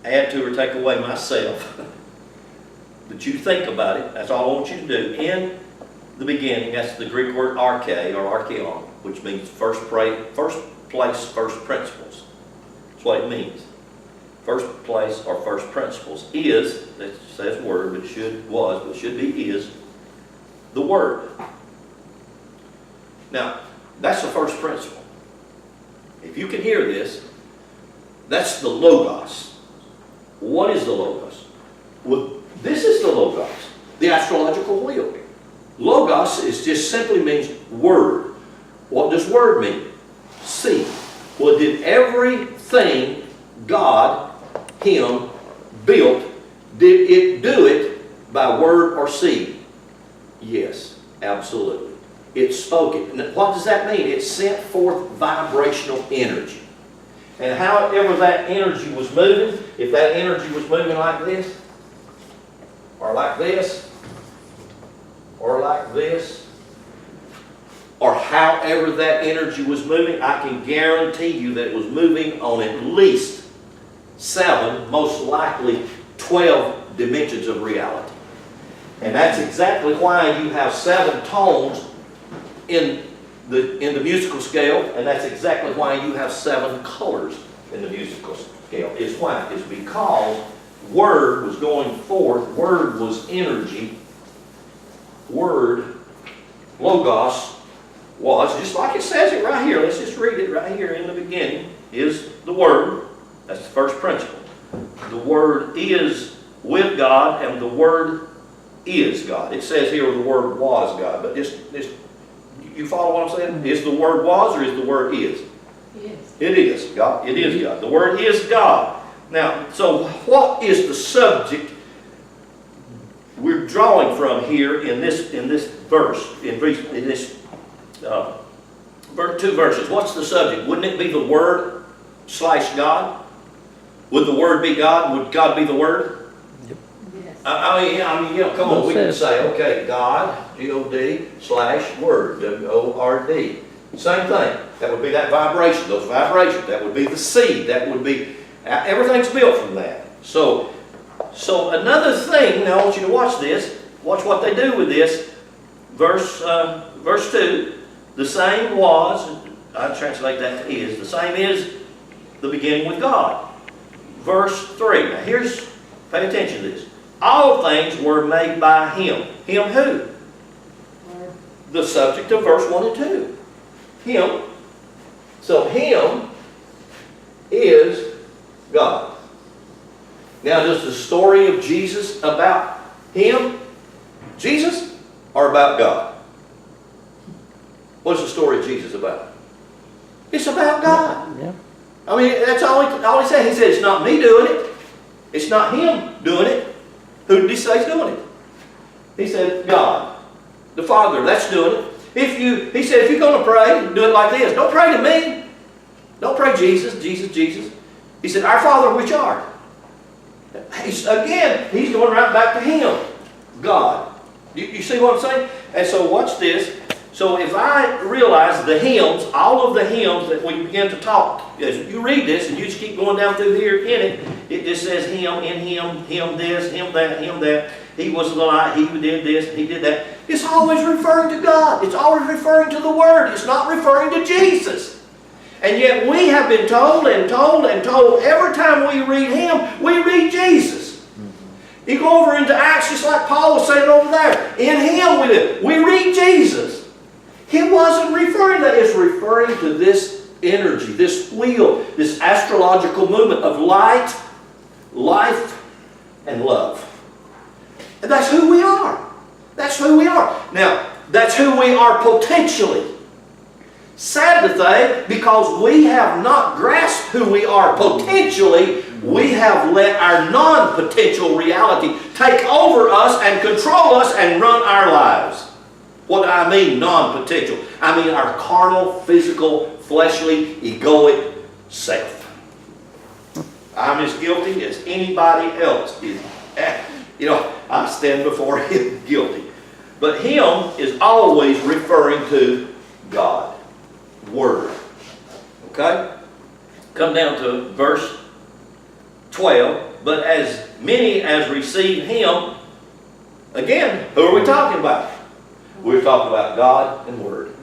add to or take away myself. But you think about it, that's all I want you to do. In the beginning, that's the Greek word arche, or archeon, which means first place, first principles. That's what it means. First place or first principles is, that says word, but should be is, the Word. Now, that's the first principle. If you can hear this, that's the Logos. What is the Logos? Well, this is the Logos, the astrological wheel. Logos just simply means word. What does word mean? Seed. Well, did everything God, Him, built, did it do it by word or seed? Yes, absolutely. It spoke it. And what does that mean? It sent forth vibrational energy. And however that energy was moving, if that energy was moving like this, or like this, or like this, or however that energy was moving, I can guarantee you that it was moving on at least 7, most likely 12 dimensions of reality. And that's exactly why you have 7 tones in the musical scale, and that's exactly why you have 7 colors in the musical scale. It's why? It's because word was going forth, word was energy, word, logos, was, just like it says it right here. Let's just read it right here. In the beginning is the Word. That's the first principle. The Word is with God, and the Word is God. It says here the Word was God, but you follow what I'm saying? Is the Word was, or is the Word is? Yes. It is God. It is God. The Word is God. Now, so what is the subject we're drawing from here in this verse, in this 2 verses? What's the subject? Wouldn't it be the Word / God? Would the Word be God? Would God be the Word? Yes. I mean, come on, we can say, okay, God, G-O-D, / Word, W-O-R-D. Same thing. That would be that vibration, those vibrations. That would be the seed. That would be, everything's built from that. So another thing, now I want you to watch this. Watch what they do with this. Verse 2, the same was, I translate that to is, the same is the beginning with God. Verse 3, now pay attention to this. All things were made by Him. Him who? Word. The subject of verse 1 and 2. Him. So Him is God. Now, does the story of Jesus about Him, Jesus, or about God? What's the story of Jesus about? It's about God. Yeah. I mean, that's all he said. He said, it's not me doing it. It's not Him doing it. Who did He say is doing it? He said, God. The Father, that's doing it. He said, if you're going to pray, do it like this. Don't pray to me. Don't pray Jesus, Jesus, Jesus. He said, our Father which art. He's going right back to Him, God. You see what I'm saying? And so watch this. So if I realize the hymns, all of the hymns that we begin to talk, as you read this and you just keep going down through here in it, it just says Him, in Him, Him this, Him that, Him that. He was the light, He did this, He did that. It's always referring to God. It's always referring to the Word. It's not referring to Jesus. And yet we have been told and told and told every time we read Him, we read Jesus. You go over into Acts just like Paul was saying over there. In Him we live. We read Jesus. He wasn't referring to that. It's referring to this energy, this wheel, this astrological movement of light, life, and love. And that's who we are. That's who we are. Now, that's who we are potentially. Sad to say, because we have not grasped who we are potentially, we have let our non-potential reality take over us and control us and run our lives. What do I mean non-potential? I mean our carnal, physical, fleshly, egoic self. I'm as guilty as anybody else is. I stand before Him guilty. But Him is always referring to God. Word. Okay? Come down to verse 12. But as many as receive Him, again, who are we talking about? We're talking about God and Word.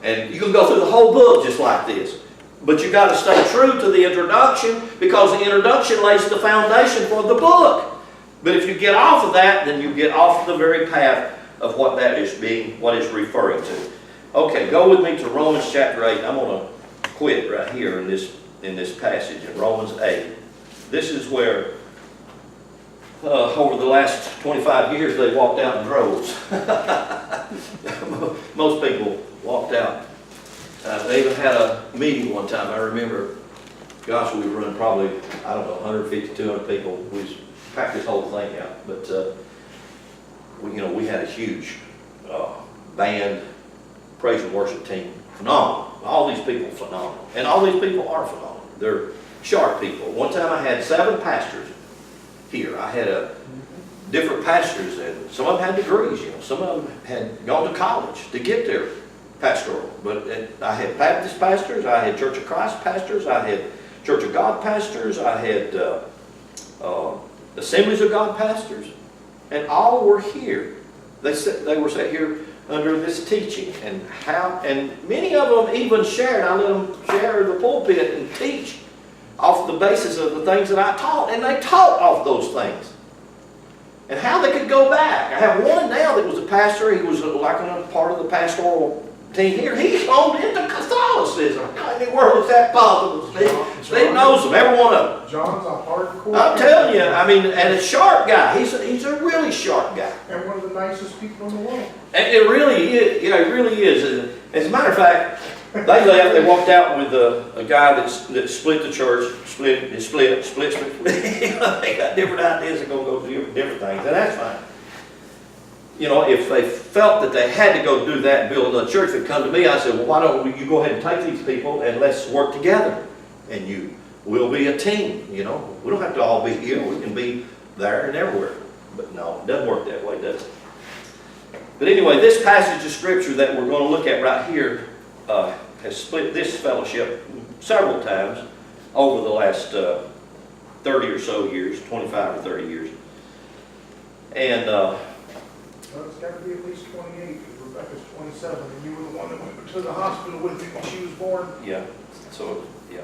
And you can go through the whole book just like this. But you've got to stay true to the introduction, because the introduction lays the foundation for the book. But if you get off of that, then you get off the very path of what that is what it's referring to. Okay, go with me to Romans chapter 8. I'm going to quit right here in this passage in Romans 8. This is where over the last 25 years they walked out in droves. Most people walked out. They even had a meeting one time. I remember, gosh, we run probably, 150, 200 people. We packed this whole thing out. But we had a huge band, praise and worship team. Phenomenal. All these people phenomenal. And all these people are phenomenal. They're sharp people. One time I had 7 pastors here. I had different pastors, and some of them had degrees. Some of them had gone to college to get their pastoral. But I had Baptist pastors, I had Church of Christ pastors, I had Church of God pastors. I had Assemblies of God pastors. And all were here. They were sat here under this teaching. And many of them even shared. I let them share the pulpit and teach off the basis of the things that I taught. And they taught off those things. And how they could go back. I have one now that was a pastor. He was like a part of the pastoral team here. He's gone into Catholicism. How in the world is that possible? Steve knows them, every one of them. John's a hardcore. I'm telling you, I mean, and a sharp guy. He's a really sharp guy. And one of the nicest people in the world. And it really is. You know, it really is. And as a matter of fact, they left. They walked out with a guy that split the church, split. They got different ideas. They're going to go do different things, and that's fine. You know, if they felt that they had to go do that and build another church, they'd come to me. I said, well, why don't you go ahead and take these people and let's work together, and we'll be a team. You know, we don't have to all be here. We can be there and everywhere. But no, it doesn't work that way, does it? But anyway, this passage of Scripture that we're going to look at right here has split this fellowship several times over the last 30 or so years, 25 or 30 years. And well, it's got to be at least 28, because Rebecca's 27, and you were the one that went to the hospital with me when she was born. yeah, so yeah.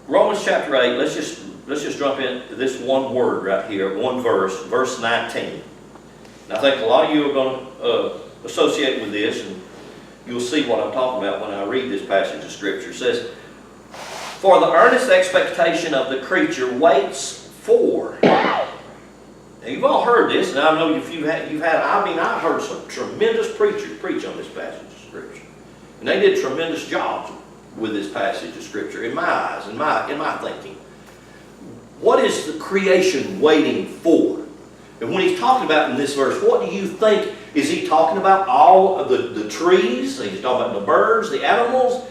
Romans chapter 8. Let's just jump in this one word right here, one verse, verse 19. And I think a lot of you are going to associate with this, and you'll see what I'm talking about when I read this passage of Scripture. It says, "For the earnest expectation of the creature waits for." Now, you've all heard this, and I know if I've heard some tremendous preachers preach on this passage of Scripture. And they did tremendous jobs with this passage of Scripture, in my eyes, in my thinking. What is the creation waiting for? And when he's talking about in this verse, what do you think? Is he talking about all of the trees? Is he talking about the birds, the animals,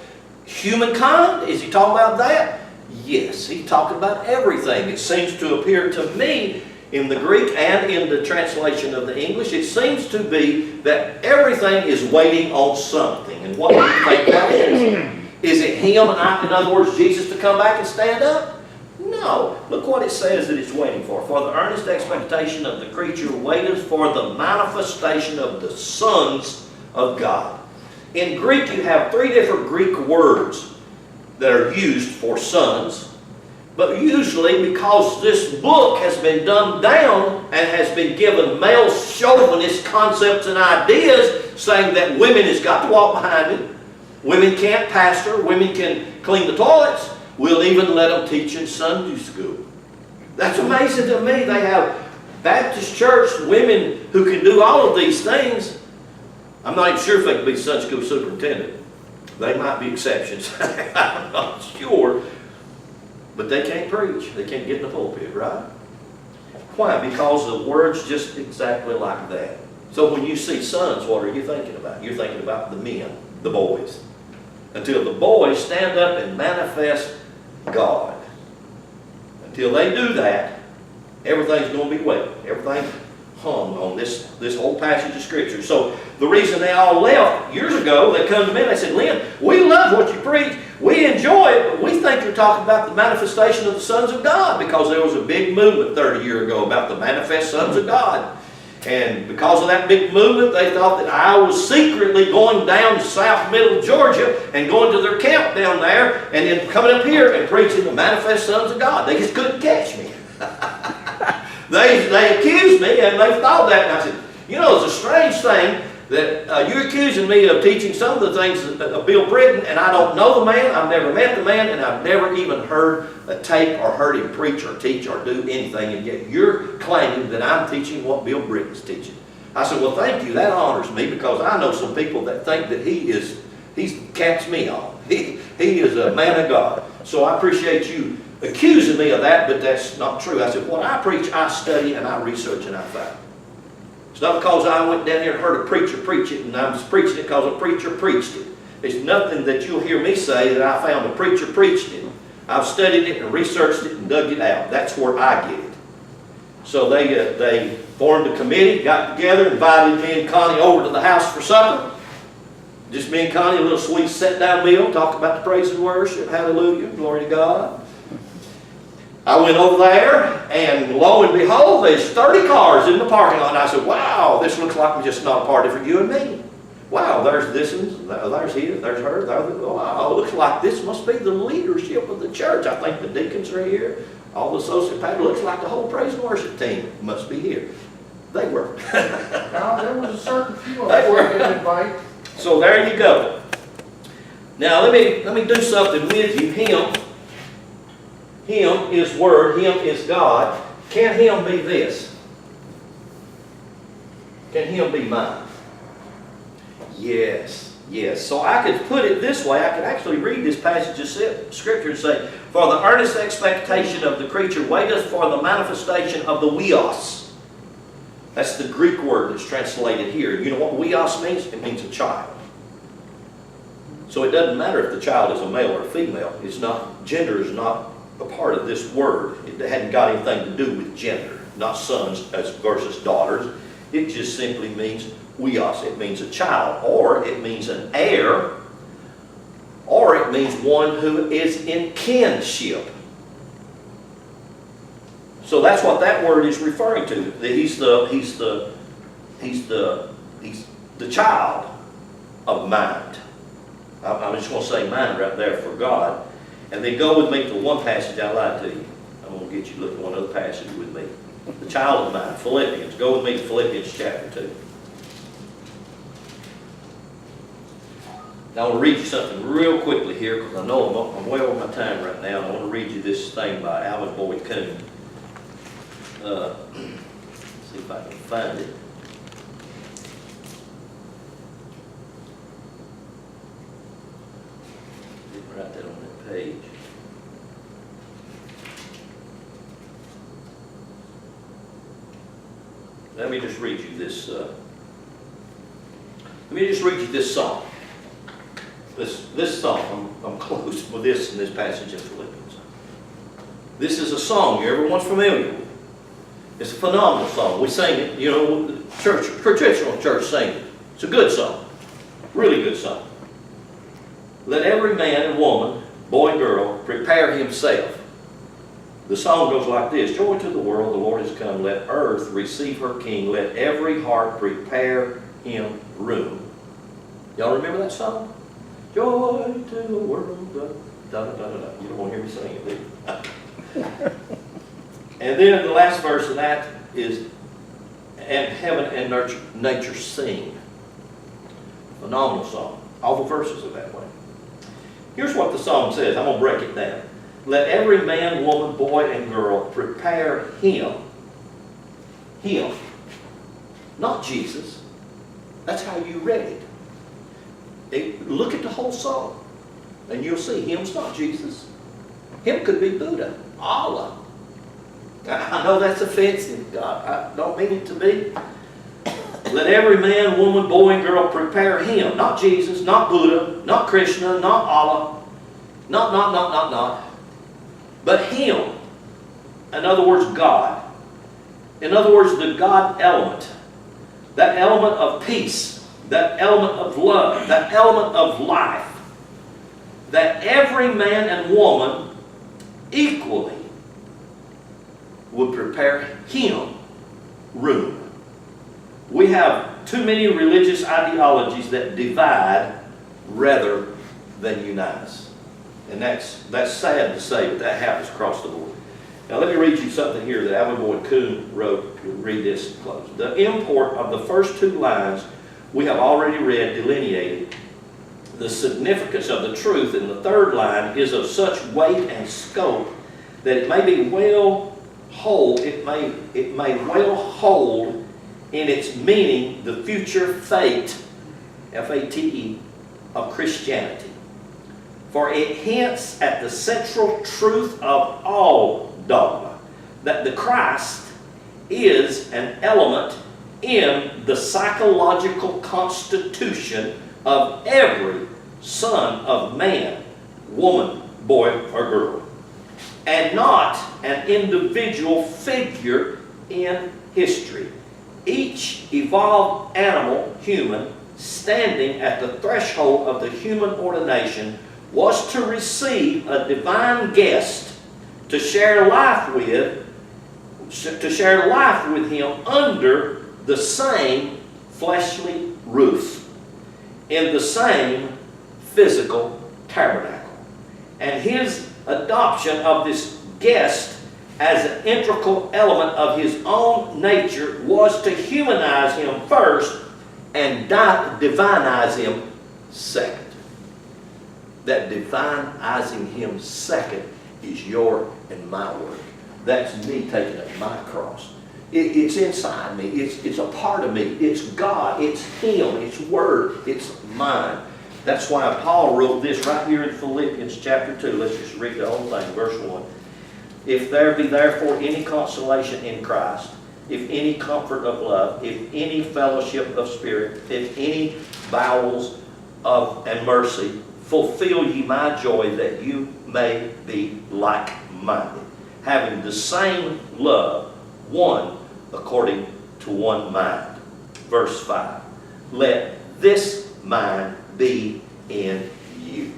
humankind? Is he talking about that? Yes, he's talking about everything. It seems to appear to me in the Greek and in the translation of the English, it seems to be that everything is waiting on something. And what do you think that is? Is it him, in other words, Jesus, to come back and stand up? No. Look what it says that it's waiting for. "For the earnest expectation of the creature waiteth for the manifestation of the sons of God." In Greek, you have three different Greek words that are used for sons. But usually, because this book has been dumbed down and has been given male chauvinist concepts and ideas, saying that women has got to walk behind it, women can't pastor, women can clean the toilets, we'll even let them teach in Sunday school. That's amazing to me. They have Baptist church women who can do all of these things. I'm not even sure if they can be Sunday school superintendent. They might be exceptions. I'm not sure. But they can't preach. They can't get in the pulpit, right? Why? Because the word's just exactly like that. So when you see sons, what are you thinking about? You're thinking about the men, the boys. Until the boys stand up and manifest God. Until they do that, everything's going to be waiting. Everything hung on this whole passage of Scripture. So the reason they all left years ago, they come to me and they said, "Lynn, we love what you preach. We enjoy it, but we think you're talking about the manifestation of the sons of God," because there was a big movement 30 years ago about the manifest sons of God. And because of that big movement, they thought that I was secretly going down to south middle Georgia and going to their camp down there and then coming up here and preaching the manifest sons of God. They just couldn't catch me. They accused me, and they thought that. And I said, you know, it's a strange thing that you're accusing me of teaching some of the things of Bill Britton, and I don't know the man, I've never met the man, and I've never even heard a tape or heard him preach or teach or do anything, and yet you're claiming that I'm teaching what Bill Britton's teaching. I said, well, thank you, that honors me, because I know some people that think that he's caps me off. He is a man of God. So I appreciate you accusing me of that, but that's not true. I said, what I preach, I study, and I research, and I find. It's not because I went down there and heard a preacher preach it, and I was preaching it because a preacher preached it. There's nothing that you'll hear me say that I found a preacher preached it. I've studied it and researched it and dug it out. That's where I get it. So they formed a committee, got together, invited me and Connie over to the house for supper. Just me and Connie, a little sweet sit-down meal, talk about the praise and worship, hallelujah, glory to God. I went over there, and lo and behold, there's 30 cars in the parking lot. And I said, wow, this looks like just not a party for you and me. Wow, there's this one, there's his, there's her, wow, looks like this must be the leadership of the church. I think the deacons are here, all the associate pastors. Looks like the whole praise and worship team must be here. They were. Now, there was a certain few of They us were. that didn't invite. So there you go. Now let me do something with you. Him is Word, Him is God. Can Him be this? Can Him be mine? Yes, yes. So I could put it this way. I could actually read this passage of Scripture and say, for the earnest expectation of the creature waiteth for the manifestation of the weos. That's the Greek word that's translated here. You know what weos means? It means a child. So it doesn't matter if the child is a male or a female. It's not, gender is not a part of this word. It hadn't got anything to do with gender. Not sons as versus daughters. It just simply means weos. It means a child, or it means an heir, or it means one who is in kinship. So that's what that word is referring to. He's the child of mind. I'm just going to say mind right there for God. And then go with me to one passage I lied to you. I'm going to get you to look at one other passage with me. The child of mind, Philippians. Go with me to Philippians chapter 2. Now I want to read you something real quickly here, because I know I'm way over my time right now. And I want to read you this thing by Alvin Boyd Kuhn. See if I can find it. Didn't write that on that page. Let me just read you this. Song. This song. I'm close with this in this passage in Philippians. This is a song everyone's familiar with. It's a phenomenal song. We sing it, you know, church, traditional church sing it. It's a good song. Really good song. Let every man and woman, boy and girl, prepare himself. The song goes like this. Joy to the world, the Lord has come. Let earth receive her King. Let every heart prepare him room. Y'all remember that song? Joy to the world. Da, da, da, da, da. You don't want to hear me sing it, do you? And then the last verse of that is, and heaven and nature sing. Phenomenal song. All the verses are that way. Here's what the song says. I'm going to break it down. Let every man, woman, boy, and girl prepare him. Him. Not Jesus. That's how you read it. Look at the whole song. And you'll see him's not Jesus. Him could be Buddha. Allah. I know that's offensive. God, I don't mean it to be. Let every man, woman, boy, and girl prepare him. Not Jesus, not Buddha, not Krishna, not Allah. Not. But him. In other words, God. In other words, the God element. That element of peace. That element of love. That element of life. That every man and woman equally would prepare him room. We have too many religious ideologies that divide rather than unite us. And that's sad to say, but that happens across the board. Now let me read you something here that Alvin Boyd Kuhn wrote. Read this and close. The import of the first two lines we have already read delineated. The significance of the truth in the third line is of such weight and scope that it may well hold in its meaning the future fate, F-A-T-E, of Christianity. For it hints at the central truth of all dogma, that the Christ is an element in the psychological constitution of every son of man, woman, boy, or girl, and not an individual figure in history. Each evolved animal, human, standing at the threshold of the human ordination, was to receive a divine guest to share life with him under the same fleshly roof, in the same physical tabernacle. And his adoption of this guest as an integral element of his own nature was to humanize him first and divinize him second. That divinizing him second is your and my work. That's me taking up my cross. It's inside me. It's a part of me. It's God. It's Him. It's Word. It's mine. That's why Paul wrote this right here in Philippians chapter 2. Let's just read the whole thing, verse 1. If there be therefore any consolation in Christ, if any comfort of love, if any fellowship of spirit, if any bowels of and mercy, fulfill ye my joy, that you may be like-minded, having the same love, one according to one mind. Verse 5. Let this mind be in you.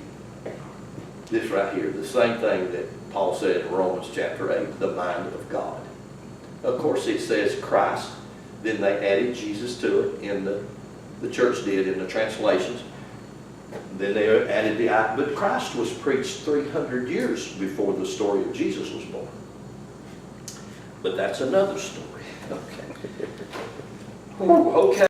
This right here, the same thing that Paul said in Romans chapter 8, the mind of God. Of course it says Christ, then they added Jesus to it, in the church did in the translations. Then they added but Christ was preached 300 years before the story of Jesus was born. But that's another story. Okay. Okay.